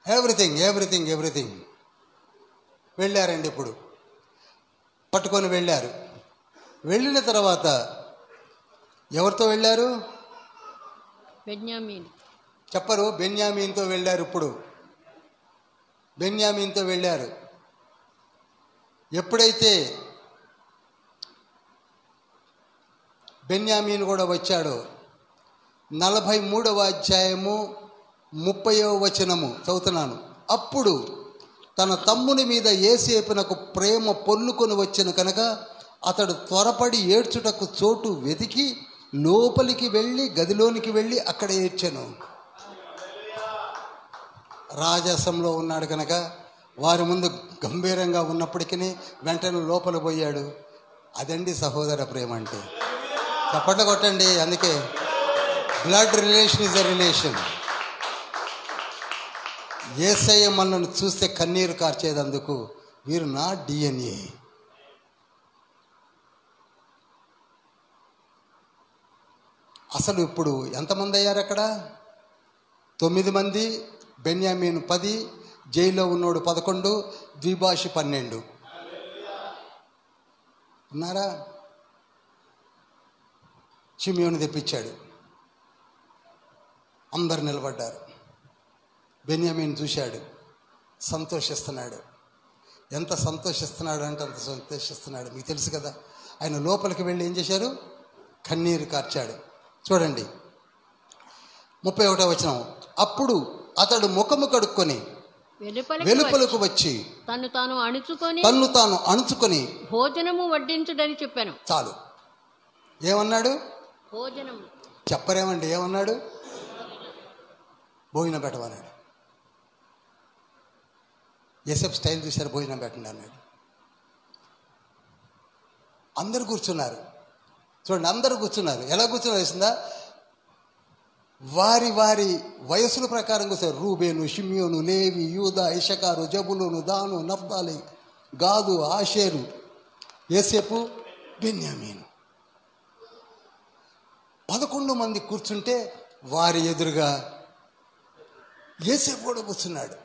ఎవ్రీథింగ్. వెళ్ళారండి. ఇప్పుడు పట్టుకొని వెళ్ళారు. వెళ్ళిన తర్వాత ఎవరితో వెళ్ళారు? బెన్యామీన్. చెప్పరు? బెన్యామీన్తో వెళ్ళారు. ఇప్పుడు బెన్యామీన్తో వెళ్ళారు. ఎప్పుడైతే బెన్యామీన్ కూడా వచ్చాడో 43వ అధ్యాయము 30వ వచనము చదువుతున్నాను. అప్పుడు తన తమ్ముని మీద యోసేపునకు ప్రేమ పొల్లుకొని వచ్చిన కనుక అతడు త్వరపడి ఏడ్చుటకు చోటు వెతికి లోపలికి వెళ్ళి గదిలోనికి వెళ్ళి అక్కడ ఏడ్చెను. రాజసంలో ఉన్నాడు కనుక వారి ముందు గంభీరంగా ఉన్నప్పటికీ వెంటనే లోపల పోయాడు. అదండి సహోదర ప్రేమ అంటే. చప్పట్లు కొట్టండి. అందుకే blood relation is a relation. యేసయ్య మనల్ని చూస్తే కన్నీరు కార్చేదందుకు వీరు నా DNA. అసలు ఇప్పుడు ఎంతమంది అయ్యారు అక్కడ? 9 మంది. బెన్యామీను 10, జైల్లో ఉన్నోడు 11, ద్విభాషి 12 ఉన్నారా? షిమ్యోను తెప్పించాడు. అందరు నిలబడ్డారు. బెన్యామీను చూశాడు, సంతోషిస్తున్నాడు. ఎంత సంతోషిస్తున్నాడు అంటే అంత సంతోషిస్తున్నాడు. మీకు తెలుసు కదా, ఆయన లోపలికి వెళ్ళి ఏం చేశారు? కన్నీరు కార్చాడు. చూడండి 31వ వచనం. అప్పుడు అతడు ముఖము కడుక్కొని వెలుపలకు వచ్చి తన్ను తాను అణుచుకొని భోజనము వడ్డించుడని చెప్పాను. చాలు. ఏమన్నాడు? భోజనం. చెప్పరేమండి ఏమన్నాడు? భోజనం పెట్టమన్నాడు. యేసేపు స్టైల్ చూశారు, భోజనం పెట్టండి అన్నాడు. అందరు కూర్చున్నారు. చూడండి, అందరూ కూర్చున్నారు. ఎలా కూర్చున్నారు వేసిందా? వారి వారి వయస్సుల ప్రకారం కూర్చొని రూబేను, షిమ్యోను, లేవి, యూదా, ఇషకారు, జబులును, దాను, నఫ్తాలి, గాదు, ఆషేరు, యోసేపు, బెన్యామీను. 11 మంది కూర్చుంటే వారి ఎదురుగా యోసేపు కూడా కూర్చున్నాడు.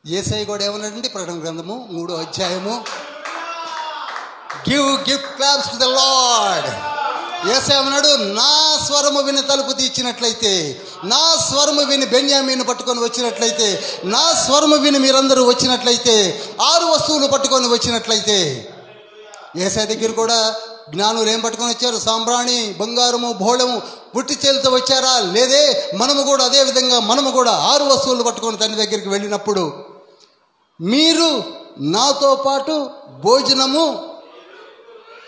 యేసయ్య కూడా ఏమన్నాడండి? ప్రకటన గ్రంథము 3వ అధ్యాయము, give claps to the Lord. యేసయ్య అన్నాడు, నా స్వరము విని తలుపు తీర్చినట్లయితే, నా స్వరము విని బెన్యామీను పట్టుకొని వచ్చినట్లయితే, నా స్వరము విని మీరందరూ వచ్చినట్లయితే, 6 వస్తువులు పట్టుకొని వచ్చినట్లయితే. యేసయ్య దగ్గర కూడా జ్ఞానులు ఏం పట్టుకొని వచ్చారు? సాంబ్రాణి, బంగారము, భోళము, పుట్టి చేలతో వచ్చారా? లేదే. మనము కూడా అదే విధంగా 6 వస్తువులు పట్టుకొని తండ్రి దగ్గరికి వెళ్ళినప్పుడు, మీరు నాతో పాటు భోజనము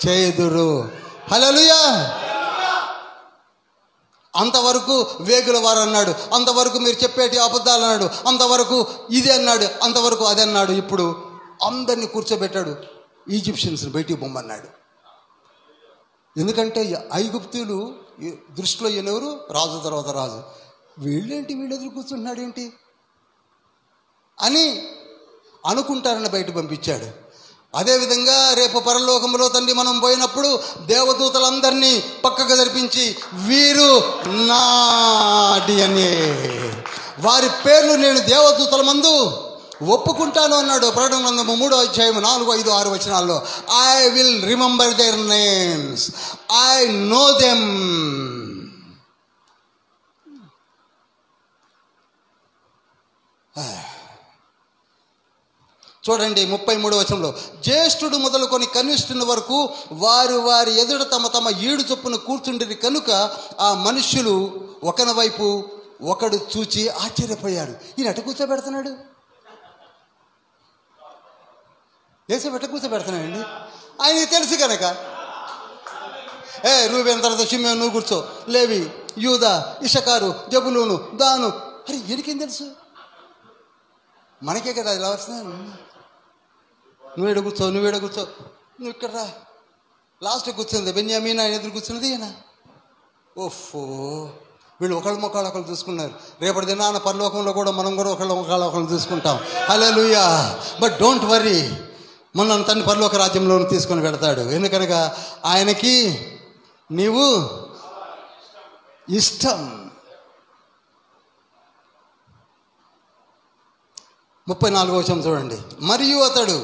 చేయుదురు. హల్లెలూయా. అంతవరకు వేగుల వారు అన్నాడు, అంతవరకు మీరు చెప్పేటి అబద్ధాలు అన్నాడు, అంతవరకు ఇది అన్నాడు, అంతవరకు అది అన్నాడు. ఇప్పుడు అందరినీ కూర్చోబెట్టాడు. ఈజిప్షియన్స్ని బయటికి పొమ్మన్నాడు. ఎందుకంటే ఐగుప్తులు దృష్టిలో ఈయనెవరు? రాజు తర్వాత రాజు. వీళ్ళేంటి, వీళ్ళు ఎదురు కూర్చుంటున్నాడు ఏంటి అని అనుకుంటారని బయట పంపించాడు. అదేవిధంగా రేపు పరలోకంలో తండ్రి మనం పోయినప్పుడు దేవదూతలందరినీ పక్కకు జరిపించి, వీరు నా DNA, వారి పేర్లు నేను దేవదూతల మందు ఒప్పుకుంటాను అన్నాడు. ప్రకటన గ్రంథము 3వ అధ్యాయం 4, 5, 6 వచనాల్లో. I will remember their names, I know them. చూడండి 33వ వచనంలో, జ్యేష్ఠుడు మొదలుకొని కనిష్ఠుని వరకు వారు వారి ఎదుట తమ తమ ఈడు చొప్పున కూర్చుండిరి కనుక ఆ మనుష్యులు ఒకని వైపు ఒకడు చూచి ఆశ్చర్యపోయారు. ఈయన ఎట కూర్చోబెడుతున్నాడు? యేసేపు ఎట కూర్చోబెడుతున్నాడండి? ఆయనకి తెలుసు కనుక, రూబేను తర్వాత షిమ్యోను నువ్వు కూర్చో, లేవి, యూదా, ఇషకారు, జబులూను, దాను. అరే ఈయనకేం తెలుసు? మనకే కదా ఇలా వస్తున్నాను. నువ్వేడ కూర్చో, నువ్వు ఇక్కడ రా. లాస్ట్ కూర్చుంది బెన్యామీను, ఆయన ఎదురు కూర్చున్నది ఈయన. ఓఫో, వీళ్ళు ఒకళ్ళ మొక్కలు ఒకళ్ళు చూసుకున్నారు. రేపటి దినాన పరలోకంలో కూడా మనం కూడా ఒకళ్ళు చూసుకుంటాం. హల్లెలూయా. బట్ డోంట్ వర్రీ, మన తండ్రి పరలోక రాజ్యంలో తీసుకొని వెళతాడు. ఎందుకనగా ఆయనకి నీవు ఇష్టం. 34వ వచనం చూడండి. మరియు అతడు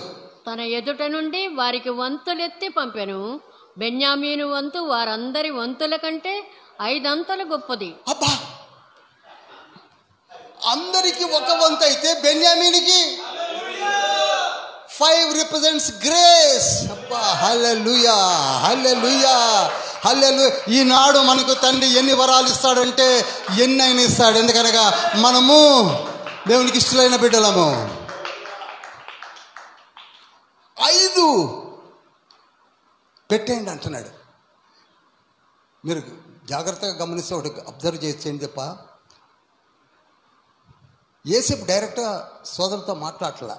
తన ఎదుట నుండి వారికి వంతులెత్తి పంపెను. బెన్యామీను వంతు వారందరి వంతుల కంటే 5 అంతలు గొప్పది. అబ్బా, అందరికి ఒక వంతు అయితే బెన్యామీనికి 5 రిప్రజెంట్స్ గ్రేస్. అబ్బా, హల్లెలూయా, హల్లెలూయా, హల్లెలూయా. ఈనాడు మనకు తండ్రి ఎన్ని వరాలు ఇస్తాడంటే ఎన్నైనా ఇస్తాడు. ఎందుకనగా మనము దేవునికి ఇష్టమైన బిడ్డలము. 5 పెట్టేయండి అంటున్నాడు. మీరు జాగ్రత్తగా గమనిస్తే ఒకటి అబ్జర్వ్ చేసేయండి తప్ప, యేసేపు డైరెక్ట్గా సోదరుతో మాట్లాడట్లా,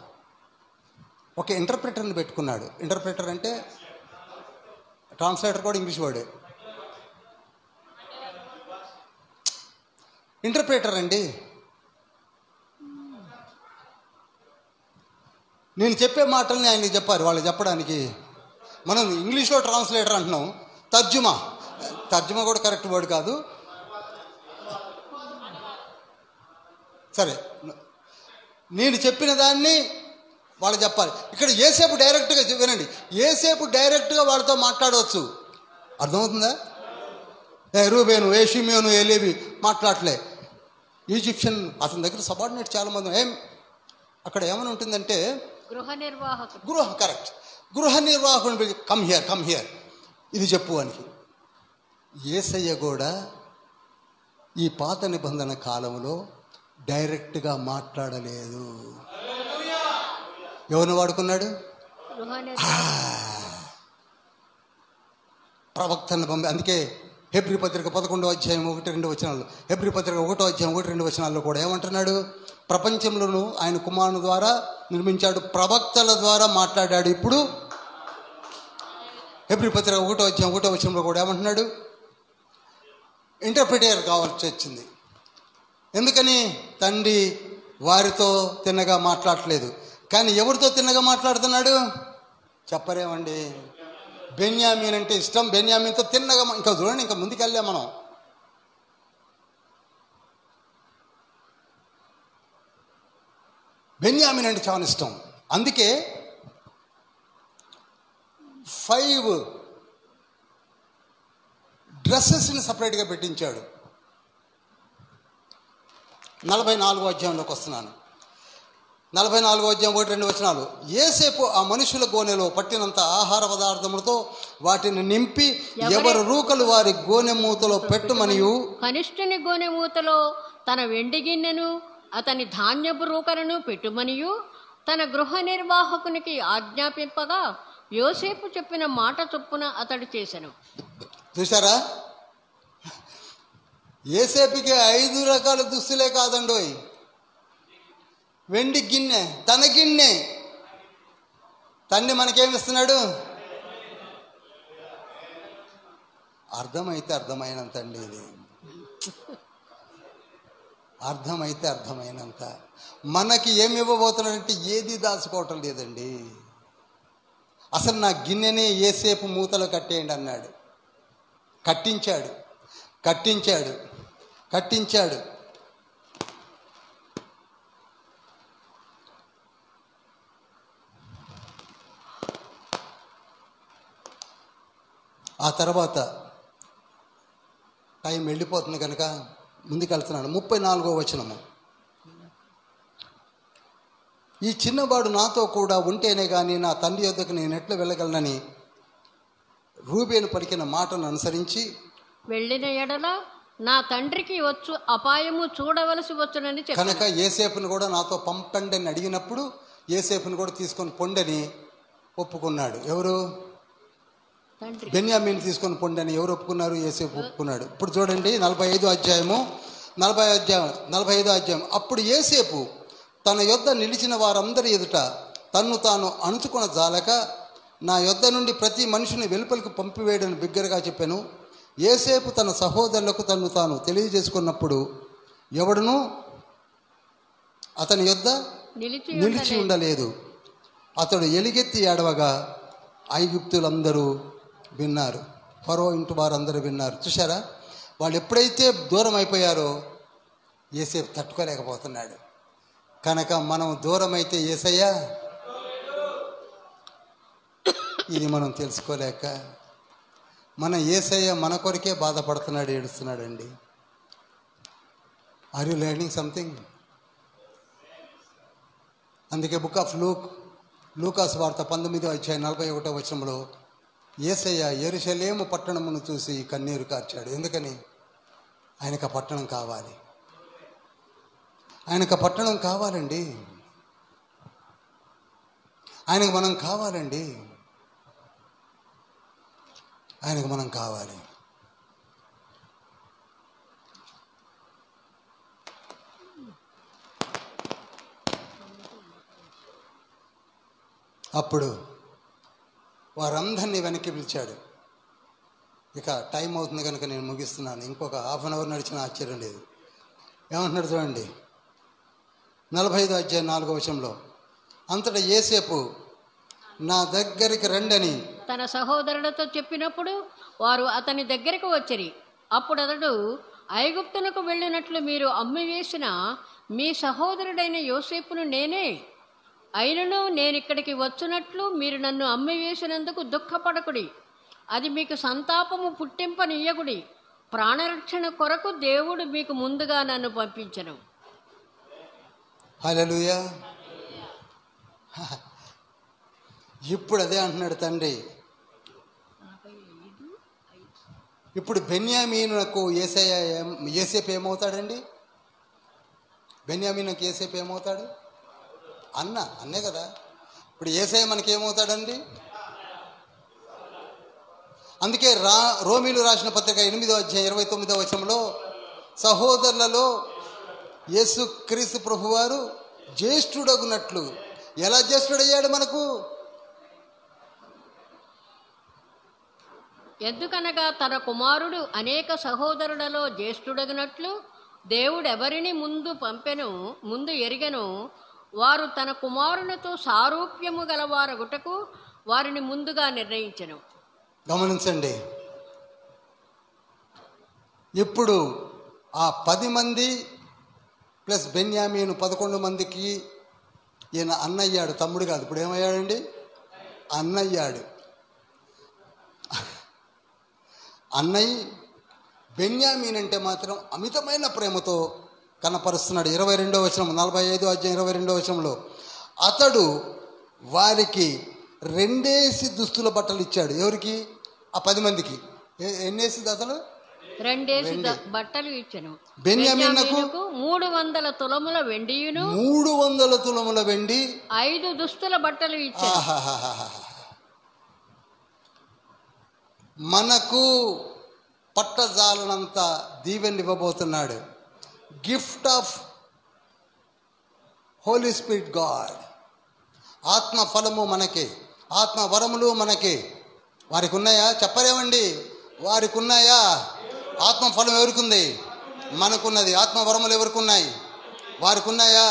ఒక ఇంటర్ప్రిటర్ని పెట్టుకున్నాడు. ఇంటర్ప్రిటర్ అంటే ట్రాన్స్లేటర్ కూడా ఇంగ్లీష్ వర్డే. ఇంటర్ప్రిటర్ అండి. నేను చెప్పే మాటల్ని ఆయనకి చెప్పారు, వాళ్ళు చెప్పడానికి. మనం ఇంగ్లీష్లో ట్రాన్స్లేటర్ అంటున్నాం, తర్జుమా కూడా కరెక్ట్ వర్డ్ కాదు. సరే, నేను చెప్పిన దాన్ని వాళ్ళు చెప్పాలి. ఇక్కడ యేసేపు డైరెక్ట్గా వినండి, యేసేపు డైరెక్ట్గా వాళ్ళతో మాట్లాడవచ్చు. అర్థమవుతుందా? రూబేను, ఏ షిమ్యోను, ఏ లేవి మాట్లాడలే. ఈజిప్షియన్ అతని దగ్గర సబార్డినేట్ చాలామంది. అక్కడ ఏమైనా ఉంటుందంటే కరెక్ట్, గృహ నిర్వాహకుని కమ్ హియర్ ఇది చెప్పు అని. యేసయ్య కూడా ఈ పాత నిబంధన కాలంలో డైరెక్ట్గా మాట్లాడలేదు. ఎవరిని వాడుకున్నాడు? ప్రవక్తను పంపి. అందుకే హెబ్రీ పత్రిక 11వ అధ్యాయం 1-2 వచనాలు, హెబ్రీ పత్రిక 1వ అధ్యాయం 1-2 వచనాల్లో కూడా ఏమంటున్నాడు? ప్రపంచంలోనూ ఆయన కుమారుని ద్వారా నిర్మించాడు, ప్రవక్తల ద్వారా మాట్లాడాడు. ఇప్పుడు హెబ్రీ పత్రిక 1వ అధ్యాయం 1వ వచనంలో కూడా ఏమంటున్నాడు? ఇంటర్ప్రిటర్ కావాల్సి వచ్చింది. ఎందుకని? తండ్రి వారితో తిన్నగా మాట్లాడట్లేదు, కానీ ఎవరితో తిన్నగా మాట్లాడుతున్నాడు చెప్పరేమండి? బెన్యామీన్ అంటే ఇష్టం, బెన్యామీన్తో తిన్నగా. ఇంకా చూడండి, ఇంకా ముందుకెళ్ళాం మనం. బెన్యామీన్ అంటే చాలా ఇష్టం. అందుకే 5 డ్రెస్సెస్ని సపరేట్గా పెట్టించాడు. 44వ అధ్యాయంలోకి వస్తున్నాను. 44వ అధ్యాయం 1-2 వచనాలు. యేసేపు ఆ మనుషుల గోనెలో పట్టినంత ఆహార పదార్థములతో వాటిని నింపి ఎవరు రూకలు వారి గోనె మూతలో పెట్టుమనియు, కనిష్ఠుని గోనె మూతలో తన వెండి గిన్నెను అతని ధాన్యపు రూకలను పెట్టుమనియు తన గృహ నిర్వాహకునికి ఆజ్ఞాపింపగా యోసేపు చెప్పిన మాట చొప్పున అతడు చేసెను. చూసారా? యేసేపుకి 5 రకాల దుస్తులే కాదండోయ్, వెండి గిన్నె, తన గిన్నె. తండ్రి మనకేమిస్తున్నాడు? అర్థమైతే అర్థమైనంత అండి. ఇది అర్థమైతే అర్థమైనంత. మనకి ఏమి ఇవ్వబోతున్నాడంటే ఏది దాచుకోవటం లేదండి. అసలు నా గిన్నెనే యేసేపు మూతలో కట్టేయండి అన్నాడు. కట్టించాడు. ఆ తర్వాత టైం వెళ్ళిపోతుంది కనుక ముందుకెళ్తున్నాను. 34వ వచనము. ఈ చిన్నవాడు నాతో కూడా ఉంటేనే కానీ నా తండ్రి యొద్దకు నేను ఎట్లా వెళ్ళగలనని రూబేను పలికిన మాటను అనుసరించి వెళ్ళిన ఎడల నా తండ్రికి వచ్చు అపాయము చూడవలసి వచ్చునని చెప్పాను. కనుక యేసేపును కూడా నాతో పంపండి అని అడిగినప్పుడు యేసేపును కూడా తీసుకొని పొండని ఒప్పుకున్నాడు. ఎవరు? బెన్యామీన్ తీసుకొని పొండని ఎవరు ఒప్పుకున్నారు? యేసేపు ఒప్పుకున్నాడు. ఇప్పుడు చూడండి 45వ అధ్యాయం. అప్పుడు యేసేపు తన యొద్ద నిలిచిన వారందరి ఎదుట తన్ను తాను అణుచుకున్న జాలక నా యొద్ద నుండి ప్రతి మనిషిని వెలుపలికి పంపివేయడని బిగ్గరగా చెప్పాను. యేసేపు తన సహోదరులకు తన్ను తాను తెలియజేసుకున్నప్పుడు ఎవడునూ అతని యొద్ద నిలిచి ఉండలేదు. అతడు ఎలుగెత్తి ఏడవగా ఐగుప్తులందరూ విన్నారు, ఫరో ఇంటి వారందరూ విన్నారు. చూసారా? వాళ్ళు ఎప్పుడైతే దూరం అయిపోయారో యేసేపు తట్టుకోలేకపోతున్నాడు. కనుక మనం దూరం అయితే యేసయ్య, ఇది మనం తెలుసుకోలేక మన యేసయ్య మన కొరకే బాధపడుతున్నాడు, ఏడుస్తున్నాడండి. Are you learning something? అందుకే బుక్ ఆఫ్ లూకాసు వార్త 19వ అధ్యాయం 41వ వచనంలో యేసయ్య యెరూషలేము పట్టణమును చూసి కన్నీరు కార్చాడు. ఎందుకని? ఆయనకు ఆ పట్టణం కావాలి. ఆయనకు ఆ పట్టణం కావాలండి. ఆయనకు మనం కావాలండి. ఆయనకు మనం కావాలి. అప్పుడు వారందరినీ వెనక్కి పిలిచాడు. ఇక టైం అవుతుంది కనుక నేను ముగిస్తున్నాను. ఇంకొక హాఫ్ అన్ అవర్ నడిచిన ఆశ్చర్యం లేదు. ఏమంటున్నాడు చూడండి, 45వ అధ్యాయం 4వ వచనంలో. అంతటా యేసేపు నా దగ్గరికి రండని తన సహోదరులతో చెప్పినప్పుడు వారు అతని దగ్గరకు వచ్చిరి. అప్పుడు అతడు, ఐగుప్తునకు వెళ్ళినట్లు మీరు అమ్మివేసిన మీ సహోదరుడైన యోసేపును నేనే. అయినను నేనిక్కడికి వచ్చినట్లు మీరు నన్ను అమ్మివేసినందుకు దుఃఖపడకుడి. అది మీకు సంతాపము పుట్టింపనీయకుడి. ప్రాణరక్షణ కొరకు దేవుడు మీకు ముందుగా నన్ను పంపించను. హల్లెలూయా. ఇప్పుడు అదే అంటున్నాడు తండ్రి. ఇప్పుడు బెన్యామీనునకు యోసేపు ఏమవుతాడండి? బెన్యామీనుకు యోసేపు ఏమవుతాడు? అన్నే కదా. ఇప్పుడు యేసయ్య మనకి ఏమవుతాడండి? అందుకే రోమీలు రాసిన పత్రిక 8వ అధ్యాయం 29వ వచనంలో సహోదరులలో యేసుక్రీస్తు ప్రభువారు జ్యేష్ఠుడగునట్లు. ఎలా జ్యేష్ఠుడయ్యాడు మనకు? ఎందుకనగా తన కుమారుడు అనేక సహోదరులలో జ్యేష్ఠుడగినట్లు దేవుడు ఎవరిని ముందు ఎరిగెను, వారు తన కుమారునితో సారూప్యము గలవారగుటకు వారిని ముందుగా నిర్ణయించెను. గమనించండి. ఇప్పుడు ఆ 10 మంది ప్లస్ బెన్యామీను 11 మందికి ఈయన అన్నయ్యాడు, తమ్ముడు కాదు. ఇప్పుడు ఏమయ్యాడండి? అన్నయ్యాడు. అన్నయ్య బెన్యామీన్ అంటే మాత్రం అమితమైన ప్రేమతో కనపరుస్తున్నాడు. 22వ వచనం, 45వ అధ్యాయం 22వ వచనంలో అతడు వారికి 2 దుస్తుల బట్టలు ఇచ్చాడు. ఎవరికి? ఆ 10 మందికి. ఎన్నేసి అతడు 2 బట్టలు ఇచ్చెను. బెన్యామీనుకు 300 తులముల వెండియును 300 తులముల వెండి 5 దుస్తుల బట్టలు ఇచ్చెను. మనకు పట్టజాలనంత దీవెన ఇవ్వబోతున్నాడు. Gift of holy spirit god. ఆత్మ ఫలము మనకే, ఆత్మ వరములు మనకే. వారికి ఉన్నాయా? చెప్పరేమండి? వారికి ఉన్నాయా? ఆత్మ ఫలం ఎవరికుంది? మనకున్నది. ఆత్మ వరములు ఎవరికి ఉన్నాయి? వారికి ఉన్నాయా?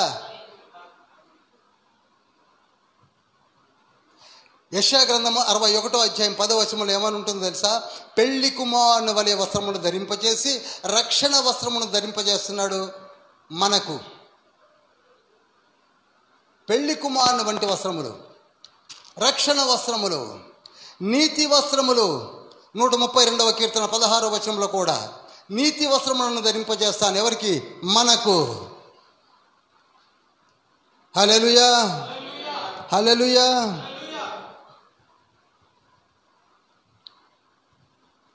యెషయా గ్రంథము 61వ అధ్యాయం 10వ వచనంలో ఏమని ఉంటుందో తెలుసా? పెళ్లి కుమారుని వలె వస్త్రమును ధరింపజేసి రక్షణ వస్త్రమును ధరింపజేస్తున్నాడు మనకు. పెళ్లి కుమారుని వంటి వస్త్రములు, రక్షణ వస్త్రములు, నీతి వస్త్రములు. 132వ కీర్తన 16వ వచనంలో కూడా నీతి వస్త్రములను ధరింపజేస్తాను. ఎవరికి? మనకు. హల్లెలూయా, హల్లెలూయా.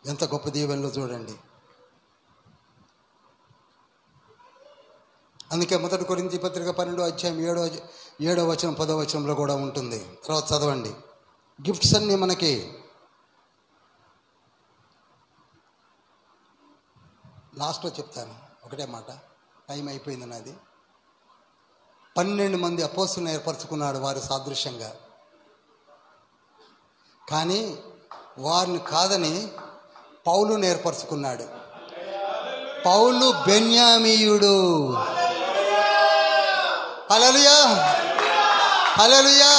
ఎంత గొప్ప దీవెనలో చూడండి. అందుకే 1 కొరింథీ పత్రిక 12వ అధ్యాయం 7వ వచనం 10వ వచనంలో కూడా ఉంటుంది. తర్వాత చదవండి. గిఫ్ట్స్ అన్నీ మనకి. లాస్ట్లో చెప్తాను ఒకటే మాట, టైం అయిపోయింది నాది. 12 మంది అపోస్తులను ఏర్పరచుకున్నాడు వారి సాదృశ్యంగా. కానీ వారిని కాదని పౌలును ఏర్పరచుకున్నాడు. పౌలు బెన్యామీయుడు. హల్లెలూయా, హల్లెలూయా.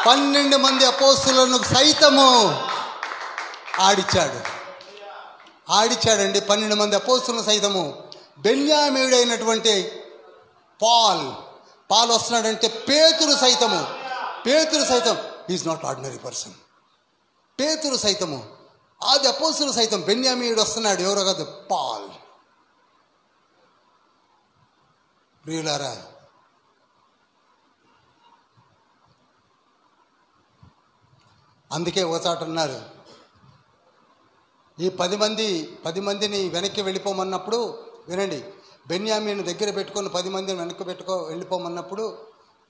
12 మంది అపోస్తులను సైతము ఆడిచ్చాడండి. 12 మంది అపోస్తులను సైతము. బెన్యామీయుడైనటువంటి పాల్ వస్తున్నాడంటే పేతురు సైతం ఈజ్ నాట్ ఆర్డినరీ పర్సన్. పేతురు సైతము, ఆది అపోస్తులు సైతం. బెన్యామీయుడు వస్తున్నాడు. ఎవరో కాదు, పాల్. ప్రియులారా, అందుకే ఓచాట అన్నారు, ఈ 10 మందిని వెనక్కి వెళ్ళిపోమన్నప్పుడు, వినండి, బెన్యామీను దగ్గర పెట్టుకొని 10 మందిని వెనక్కి వెళ్ళిపోమన్నప్పుడు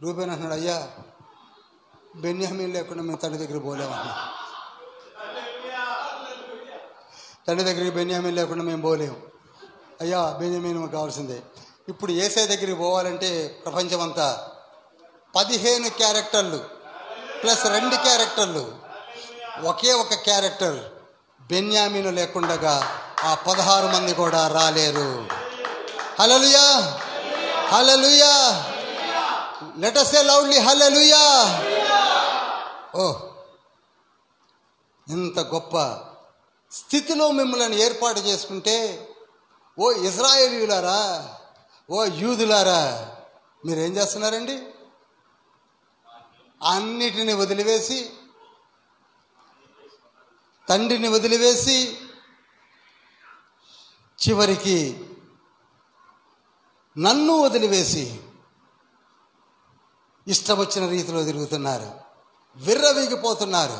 రూబేన్ అన్నాడు, అయ్యా బెన్యామీన్ లేకుండా మేము తండ్రి దగ్గర పోలేమన్నా. తండ్రి దగ్గరికి బెన్యామీన్ లేకుండా మేము పోలేము. అయ్యా బెన్యామీన్ మాకు కావాల్సిందే. ఇప్పుడు యేసయ్య దగ్గరికి పోవాలంటే ప్రపంచమంతా 15 క్యారెక్టర్లు ప్లస్ 2 క్యారెక్టర్లు, ఒకే ఒక క్యారెక్టర్ బెన్యామీను లేకుండగా ఆ 16 మంది కూడా రాలేరు. హల్లెలూయా, హల్లెలూయా. లెట్ us say loudly హల్లెలూయా. ఇంత గొప్ప స్థితిలో మిమ్మల్ని ఏర్పాటు చేసుకుంటే, ఓ ఇజ్రాయేలీయులారా, ఓ యూదులారా, మీరేం చేస్తున్నారండి? అన్నిటిని వదిలివేసి తండ్రిని వదిలివేసి చివరికి నన్ను వదిలివేసి ఇష్టం వచ్చిన రీతిలో తిరుగుతున్నారు, విర్రవీగిపోతున్నారు.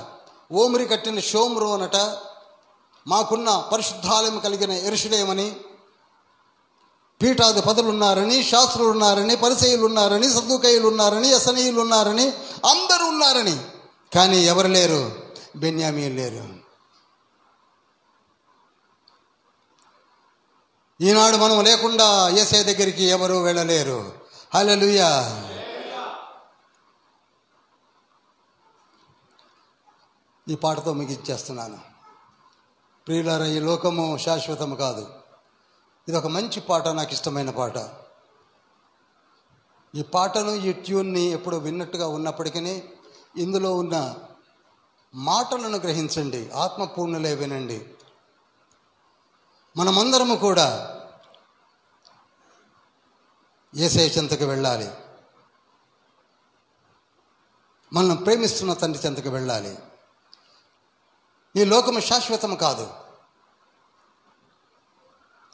ఓమిరి కట్టిన షోమ్రోనట, మాకున్న పరిశుద్ధాలయం కలిగిన యెరూషలేమని, పీఠాధిపతులు ఉన్నారని, శాస్త్రులు ఉన్నారని, పరిసయ్యులు ఉన్నారని, సద్దూకయ్యులు ఉన్నారని, యసనీయులు ఉన్నారని, అందరూ ఉన్నారని. కానీ ఎవరు లేరు? బెన్యామీను లేరు. ఈనాడు మనం లేకుండా యేసయ్య దగ్గరికి ఎవరు వెళ్ళలేరు. హల్లెలూయా. ఈ పాటతో ముగించేస్తున్నాను. ప్రియులారా, ఈ లోకము శాశ్వతము కాదు. ఇది ఒక మంచి పాట, నాకు ఇష్టమైన పాట. ఈ పాటను, ఈ ట్యూన్ని ఎప్పుడు విన్నట్టుగా ఉన్నప్పటికీ ఇందులో ఉన్న మాటలను గ్రహించండి, ఆత్మపూర్ణులే వినండి. మనమందరము కూడా యేసయ్య చెంతకు వెళ్ళాలి. మనం ప్రేమిస్తున్న తండ్రి చెంతకు వెళ్ళాలి. ఈ లోకము శాశ్వతము కాదు.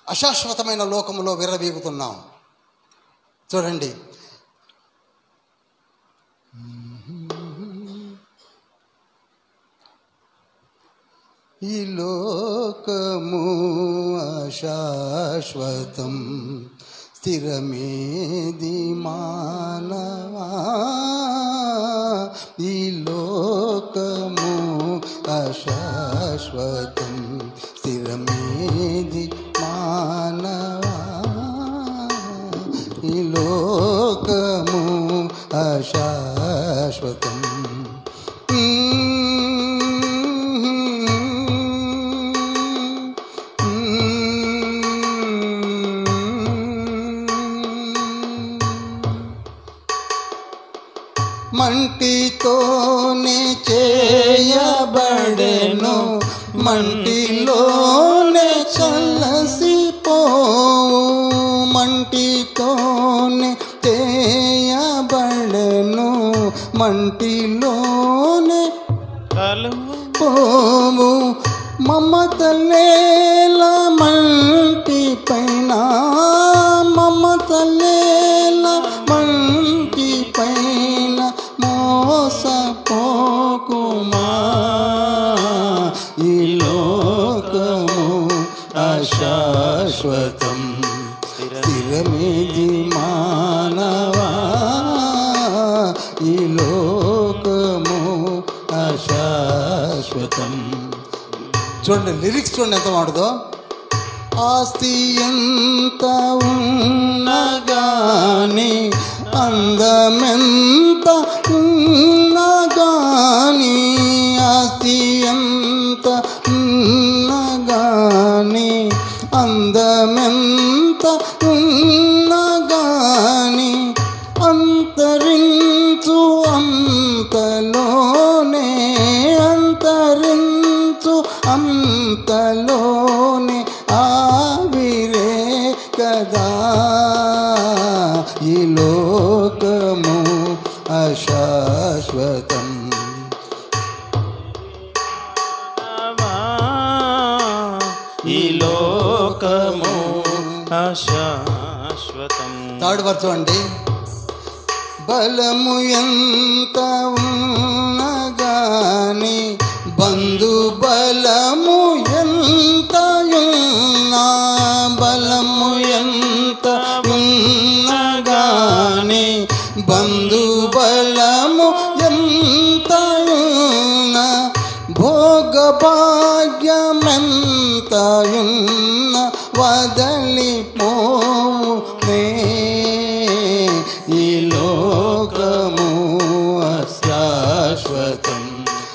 అశాశ్వతమైన లోకములో విర్రవీగుతున్నాం. చూడండి, ఈ లోకము అశాశ్వతం, స్థిరమేది మానవా. ఈ లోకము అశాశ్వతం, స్థిరమేది మానవా. ఈ లోకము అశాశ్వతం. మంటితోనే చేయబడెను, మంటిలోనే చల్లసిపోవు. మంటితోనే చేయబడెను, మంటిలోనే పోవు. మమతలేల మంటి పైన, మమతలేల మంటి పైన మోసపోకుమా. ఈ లోకము అశాశ్వతం, స్థిరమేది మానవా. ఈ లోకము అశాశ్వతం. చూడండి, లిరిక్స్ చూడండి ఎంత మాటదో. ఆస్తి ఎంత ఉన్నగాని, అందమెంత ఉన్నగాని, ఆస్తి ఎంత ఉన్నగాని, అందమెంత ఉన్నగాని, అంతరించు అంతలోనే, అంతరించు అంతలోనే ఆవిరే కదా. ఈ లోకము అశాశ్వతం. ఈ లోకము అశాశ్వతం. థర్డ్ వర్స్ అండి. బలము ఎంత ఉన్నగాని, బంధు బలము ఎంత ఉన్నా, బలము ఎంత ఉన్నగాని, బంధు బలము ఎంత ఉన్నా, భోగ భాగ్యమెంత ఉన్నా వదలిపోవునే. ఈ లోకము అశాశ్వతం,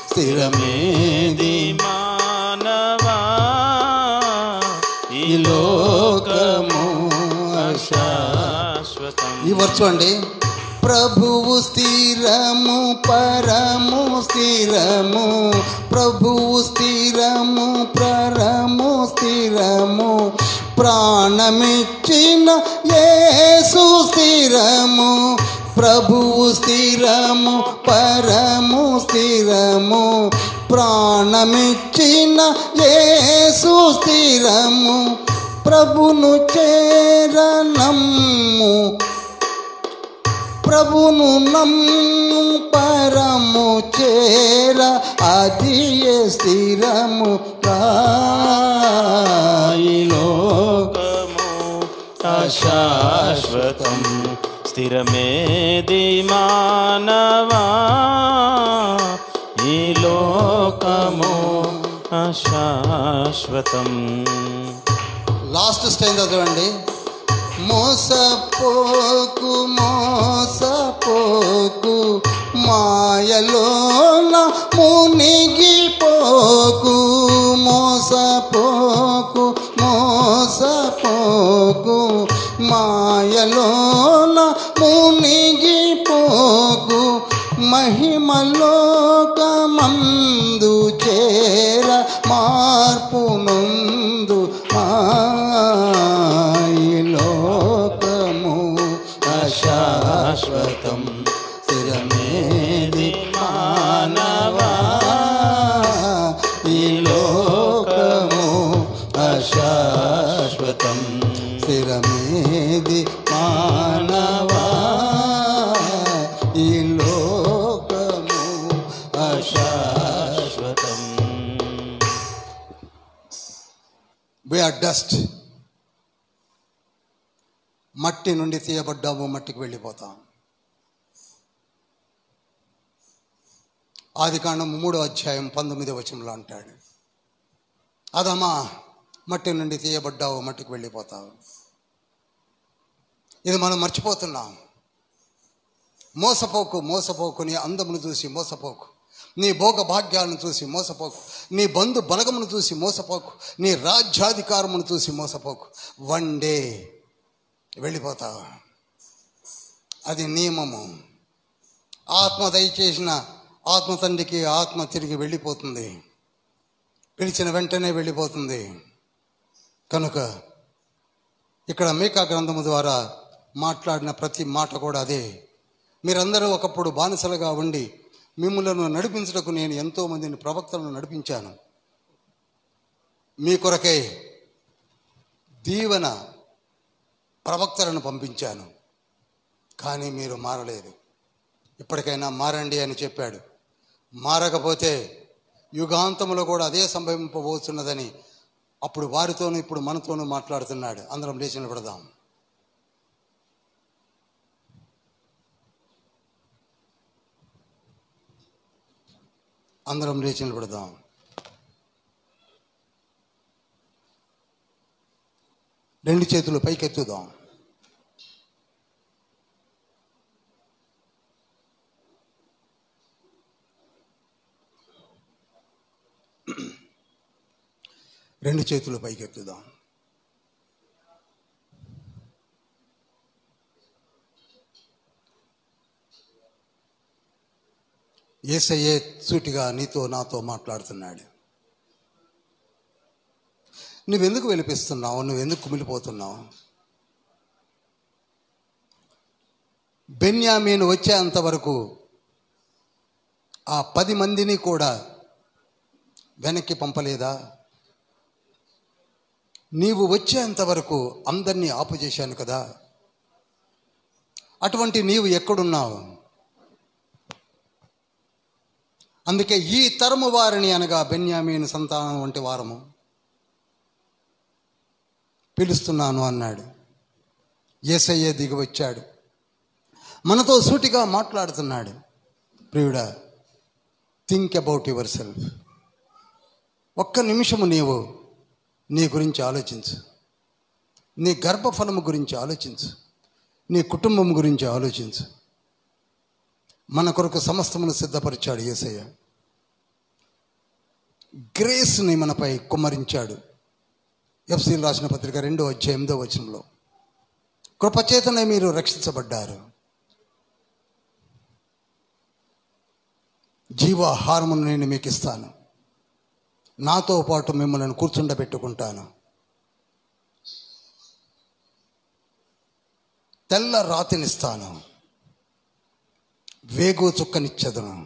స్థిరమేది మానవా. ఈ లోకము అశాశ్వతం. ఈ వర్చు అండి. ప్రభువు స్థిరము, పరము స్థిరము, ప్రభువు స్థిరము, పరము స్థిరము, ప్రాణమిచ్చిన యేసు స్థిరము. ప్రభువు స్థిరము, పరము స్థిరము, ప్రాణమిచ్చిన యేసు స్థిరము, ప్రభును చేరనమ్ము, ప్రభును నమ్ము పరము చేర, అది స్థిరము ఈ లోకము అశాశ్వతం, స్థిరమేది మానవా, ఈ లోకము అశాశ్వతం. లాస్ట్ స్టైల్ చదవండి. మోసపోకు మోసపోకు, మాయలోన మునిగిపోకు, మోసపోకు మోసపోకు, మాయలోన మునిగిపోకు, మహిమలోకమందు చేర, మార్పు నందు లోకము అశాశ్వతం, స్థిరమేది మానవా, ఈ లోకము అశాశ్వతం, స్థిరమేది మానవా, ఈ లోకము అశాశ్వతం. We are dust. మట్టి నుండి తీయబడ్డాము, మట్టికి వెళ్ళిపోతాం. ఆదికాండం 3:19 అంటాడు, అదమ్మా మట్టి నుండి తీయబడ్డావు, మట్టికి వెళ్ళిపోతావు. ఇది మనం మర్చిపోతున్నాం. మోసపోకు మోసపోకు, నీ అందమును చూసి మోసపోకు, నీ భోగ భాగ్యాలను చూసి మోసపోకు, నీ బంధు బలగమును చూసి మోసపోకు, నీ రాజ్యాధికారమును చూసి మోసపోకు. వన్ డే వెళ్ళిపోతావు. అది నియమము. ఆత్మ దయచేసిన ఆత్మ తండ్రికి ఆత్మ తిరిగి వెళ్ళిపోతుంది, పిలిచిన వెంటనే వెళ్ళిపోతుంది. కనుక ఇక్కడ మీకా గ్రంథము ద్వారా మాట్లాడిన ప్రతి మాట కూడా అదే. మీరందరూ ఒకప్పుడు బానిసలుగా ఉండి మిమ్ములను నడిపించుటకు నేను ఎంతోమందిని ప్రవక్తలను నడిపించాను. మీ కొరకై దీవెన ప్రవక్తలను పంపించాను, కానీ మీరు మారలేదు. ఇప్పటికైనా మారండి అని చెప్పాడు. మారకపోతే యుగాంతములో కూడా అదే సంభవింపబోతున్నదని అప్పుడు వారితోనూ ఇప్పుడు మనతోనూ మాట్లాడుతున్నాడు. అందరం లేచి నిలబడదాం. అందరం లేచి నిలబడదాం. రెండు చేతులు పైకెత్తుదాం. రెండు చేతులు పైకెత్తుదాం. యేసయ్యే సూటిగా నీతో నాతో మాట్లాడుతున్నాడు. నువ్వెందుకు వెలిపిస్తున్నావు? నువ్వెందుకు కుమిలిపోతున్నావు? బెన్యామీను వచ్చేంతవరకు ఆ 10 మందిని కూడా వెనక్కి పంపలేదా? నీవు వచ్చేంతవరకు అందరినీ ఆపుచేశాను కదా. అటువంటి నీవు ఎక్కడున్నావు? అందుకే ఈ తరము వారిని, అనగా బెన్యామీను సంతానం వంటి వారము పిలుస్తున్నాను అన్నాడు. యేసయ్యే దిగి వచ్చాడు, మనతో సూటిగా మాట్లాడుతున్నాడు. ప్రియుడా, థింక్ అబౌట్ యువర్ సెల్ఫ్. ఒక్క నిమిషము నీవు నీ గురించి ఆలోచించు. నీ గర్భఫలము గురించి ఆలోచించు. నీ కుటుంబం గురించి ఆలోచించు. మన కొరకు సమస్తమును సిద్ధపరిచాడు యేసయ్య. గ్రేస్ని మనపై కుమ్మరించాడు. ఎఫ్సీలు రాసిన పత్రిక 2:8 కృపచేతనే మీరు రక్షించబడ్డారు. జీవాహారమును నేను మీకు ఇస్తాను, నాతో పాటు మిమ్మల్ని కూర్చుండబెట్టుకుంటాను, తెల్ల రాతినిస్తాను, వేగు చుక్కనిచ్చెదను.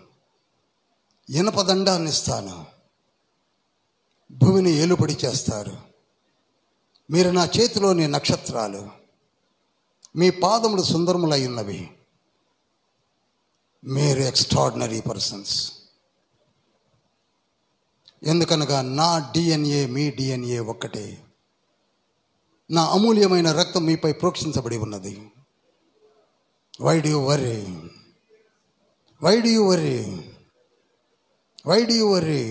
ఇనపదండాన్ని ఇస్తాను, భూమిని ఏలుబడి చేస్తారు. మీరు నా చేతిలోని నక్షత్రాలు, మీ పాదములు సుందరములై ఉన్నవి. మీరు ఎక్స్ట్రాడినరీ పర్సన్స్. ఎందుకనగా నా డిఎన్ఏ మీ డిఎన్ఏ ఒక్కటే. నా అమూల్యమైన రక్తం మీపై ప్రోక్షించబడి ఉన్నది. Why do you worry? Why do you worry? Why do you worry?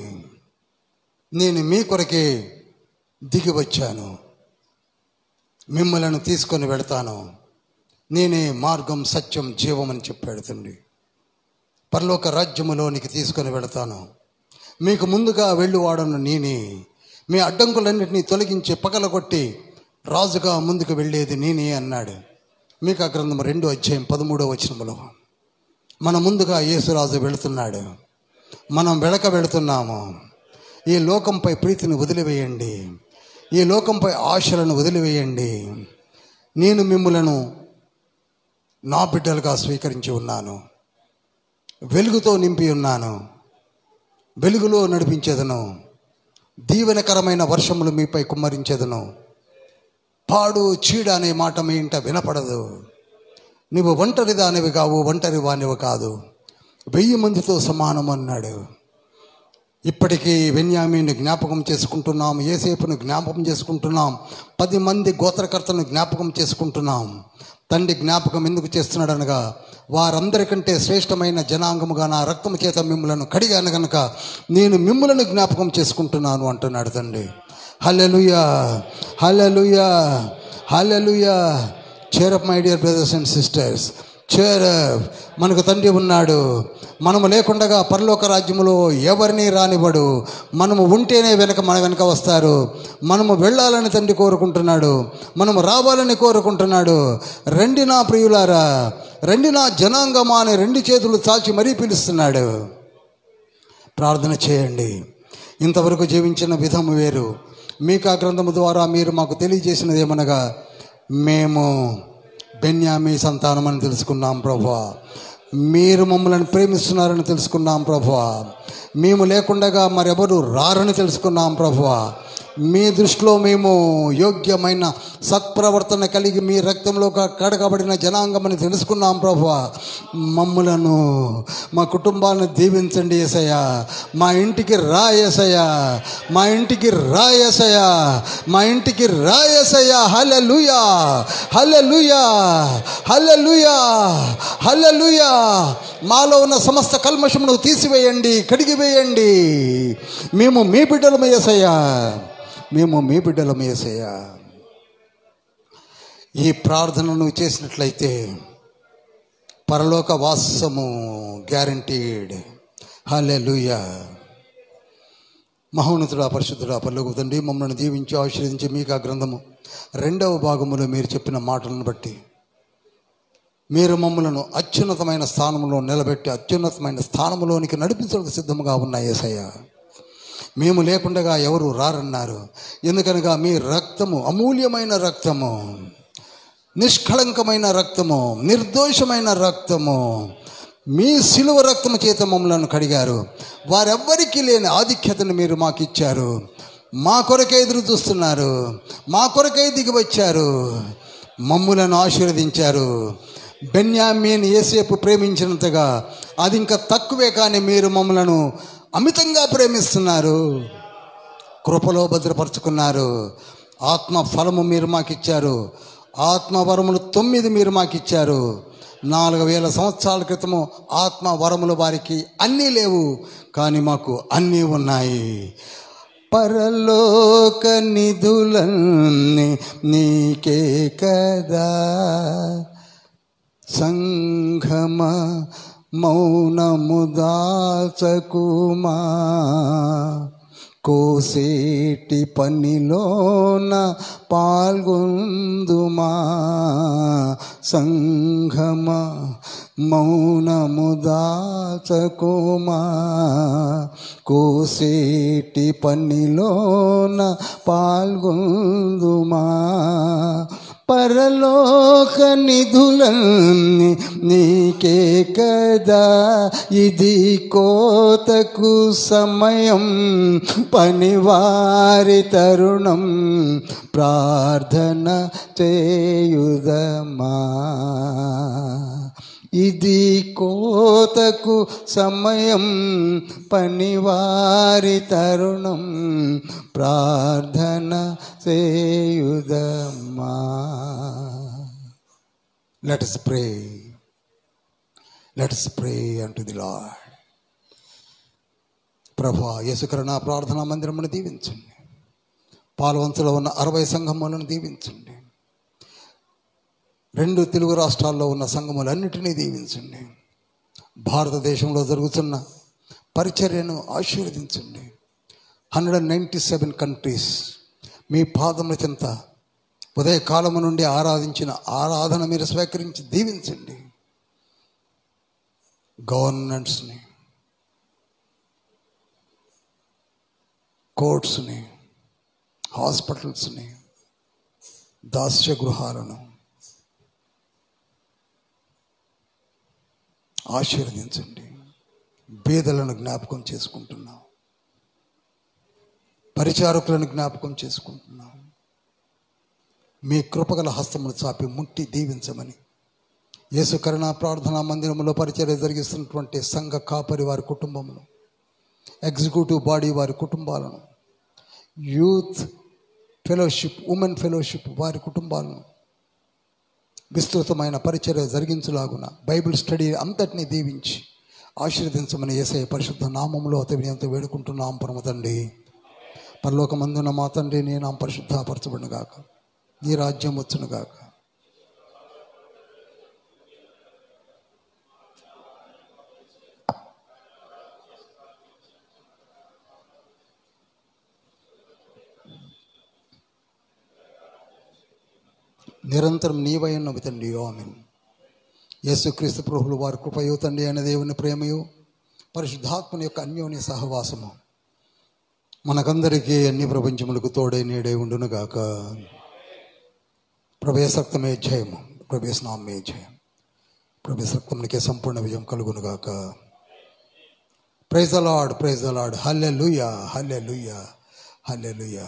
నేను మీ కొరకే దిగి వచ్చాను, మిమ్మలను తీసుకొని వెళతాను. నేనే మార్గం, సత్యం, జీవం అని చెప్పాడు తండ్రి. పరలోక రాజ్యములోనికి తీసుకొని వెళతాను. మీకు ముందుగా వెళ్ళువాడను నేనే. మీ అడ్డంకులన్నింటినీ తొలగించి పగలగొట్టి రాజుగా ముందుకు వెళ్ళేది నేనే అన్నాడు. మీకా గ్రంథం 2:13 మన ముందుగా యేసురాజు వెళుతున్నాడు. మనం వెళుతున్నాము. ఈ లోకంపై ప్రీతిని వదిలివేయండి, ఈ లోకంపై ఆశలను వదిలివేయండి. నేను మిమ్ములను నా బిడ్డలుగా స్వీకరించి ఉన్నాను, వెలుగుతో నింపి ఉన్నాను, వెలుగులో నడిపించేదను, దీవెనకరమైన వర్షములు మీపై కుమ్మరించేదను. పాడు చీడ అనే మాట మీ ఇంట వినపడదు. నువ్వు ఒంటరి దానివి కావు, ఒంటరి వానివి కాదు, 1000 మందితో సమానం అన్నాడు. ఇప్పటికీ బెన్యామీను జ్ఞాపకం చేసుకుంటున్నాం, యోసేపును జ్ఞాపకం చేసుకుంటున్నాం, 10 మంది గోత్రకర్తలను జ్ఞాపకం చేసుకుంటున్నాం. తండ్రి జ్ఞాపకం ఎందుకు చేస్తున్నాడు అనగా, వారందరికంటే శ్రేష్టమైన జనాంగముగా నా రక్తము చేత మిమ్మలను కడిగాను గనుక నేను మిమ్మలను జ్ఞాపకం చేసుకుంటున్నాను అంటున్నాడు తండ్రి. హల్లెలూయా, hallelujah, hallelujah. cheer up my dear brothers and sisters, cheer up. మనకు తండ్రి ఉన్నాడు. మనము లేకుండగా పరలోక రాజ్యములో ఎవరిని రానివ్వడు. మనము ఉంటేనే మన వెనక వస్తారు. మనము వెళ్ళాలని తండ్రి కోరుకుంటున్నాడు, మనము రావాలని కోరుకుంటున్నాడు. రండి నా ప్రియులారా, రండి నా జనాంగమా అని 2 చేతులు చాచి మరీ పిలుస్తున్నాడు. ప్రార్థన చేయండి. ఇంతవరకు జీవించిన విధము వేరు. మీకా గ్రంథము ద్వారా మీరు మాకు తెలియజేసినది ఏమనగా, మేము బెన్యామీ సంతానమని తెలుసుకున్నాం ప్రభువా. మీరు మమ్మల్ని ప్రేమిస్తున్నారని తెలుసుకున్నాం ప్రభువా. మేము లేకుండగా మరెవరు రారని తెలుసుకున్నాం ప్రభువా. మీ దృష్టిలో మేము యోగ్యమైన సత్ప్రవర్తన కలిగి మీ రక్తంలో కడగబడిన జనాంగమని తెలుసుకున్నాం ప్రభువా. మమ్ములను, మా కుటుంబాలను దీవించండి యేసయ్యా. మా ఇంటికి రా యేసయ్యా, మా ఇంటికి రా యేసయ్యా, మా ఇంటికి రా యేసయ్యా. హల్లెలూయా, హల్లెలూయా, హల్లెలూయా, హల్లెలూయా. మాలో ఉన్న సమస్త కల్మషమును తీసివేయండి, కడిగివేయండి. మేము మీ బిడ్డలము యేసయ్యా, మేము మీ బిడ్డలము యేసయ్యా. ఈ ప్రార్థనను చేసినట్లయితే పరలోక వాసము గ్యారంటీడ్. హల్లెలూయా. మహోన్నతుడా, పరిశుద్ధుడా, పరలోక తండ్రి, మమ్మల్ని దీవించి ఆశీర్వదించి మీకా గ్రంథము 2వ భాగములో మీరు చెప్పిన మాటలను బట్టి మీరు మమ్మలను అత్యున్నతమైన స్థానంలో నిలబెట్టి అత్యున్నతమైన స్థానంలోనికి నడిపించడానికి సిద్ధంగా ఉన్న యేసయ్యా. మేము లేకుండగా ఎవరు రారన్నారు. ఎందుకనగా మీ రక్తము అమూల్యమైన రక్తము, నిష్కళంకమైన రక్తము, నిర్దోషమైన రక్తము, మీ సిలువ రక్తము చేత మమ్మలను కడిగారు. వారెవ్వరికీ లేని ఆధిక్యతను మీరు మాకు ఇచ్చారు. మా కొరకే ఎదురు చూస్తున్నారు, మా కొరకే దిగి వచ్చారు, మమ్ములను ఆశీర్వదించారు. బెన్యామీన్ యోసేపు ప్రేమించినంతగా అది ఇంకా తక్కువే, కానీ మీరు మమ్మలను అమితంగా ప్రేమిస్తున్నారు, కృపలో భద్రపరుచుకున్నారు. ఆత్మ ఫలము మీరు మాకు ఇచ్చారు. ఆత్మవరములు 9 మీరు మాకు ఇచ్చారు. 4000 సంవత్సరాల క్రితము ఆత్మ వరములు వారికి అన్నీ లేవు, కానీ మాకు అన్నీ ఉన్నాయి. పరలోక నిధులన్నీ నీకే కదా. సంఘమ మౌనము దాల్చకుమా, కోసేటి పనిలోన పాల్గొందుమా. సంఘమ మౌనము దాల్చకుమా, కోసేటి పనిలోన పాల్గొందుమా. పరలోక నిధులన్నీ నీకే కదా, ఇది కోతకు సమయం, పనివారి తరుణం, ప్రార్థన చేయుదమా. ఇది కోతకు సమయం, పనివారి తరుణం, ప్రార్థన చేయుదమా. Let us pray. Let us pray unto the Lord. ప్రభువా, యేసుకరుణా ప్రార్థనా మందిరమును దీవించండి. పాల్వంచలో ఉన్న 60 సంఘములను దీవించండి. 2 తెలుగు రాష్ట్రాల్లో ఉన్న సంఘములన్నిటినీ దీవించండి. భారతదేశంలో జరుగుతున్న పరిచర్యను ఆశీర్వదించండి. 197 కంట్రీస్ మీ పాదముల చెంత ఉదయకాలము నుండి ఆరాధించిన ఆరాధన మీరు స్వీకరించి దీవించండి. గవర్నమెంట్స్ని, కోర్ట్స్ని, హాస్పిటల్స్ని, దాస్య గృహాలను ఆశీర్వదించండి. బీదలను జ్ఞాపకం చేసుకుంటున్నాం, పరిచారకులను జ్ఞాపకం చేసుకుంటున్నాం. మీ కృపగల హస్తమును చాపి ముట్టి దీవించమని యేసు కరుణా ప్రార్థనా మందిరంలో పరిచర్య జరిగిస్తున్నటువంటి సంఘ కాపరి వారి కుటుంబమును, ఎగ్జిక్యూటివ్ బాడీ వారి కుటుంబాలను, యూత్ ఫెలోషిప్, ఉమెన్ ఫెలోషిప్ వారి కుటుంబాలను విస్తృతమైన పరిచర్య జరిగించులాగున బైబిల్ స్టడీ అంతటినీ దీవించి ఆశీర్వదించమని యేసయ్య పరిశుద్ధ నామములో అతవినియంతో వేడుకుంటున్నాం. పరమ తండ్రి, పరలోకమందున్న మా తండ్రి, నీ నామం పరిశుద్ధపరచబడును గాక, నీ రాజ్యం వచ్చును గాక. నిరంతరం నీవైనవి తండ్రి. ఆమేన్. యేసుక్రీస్తు ప్రభువుల వారి కృపయు, తండ్రి అయిన దేవుని ప్రేమయు, పరిశుద్ధాత్మని యొక్క అన్యోన్య సహవాసము మనకందరికీ అన్ని ప్రపంచములకు తోడై నీడై ఉండునుగాక. ప్రభు సక్తమే జయము, ప్రభు నామే జయం, ప్రభు సక్తమునికే సంపూర్ణ విజయం కలుగునుగాక. Praise the lord, praise the lord. Hallelujah, hallelujah, hallelujah.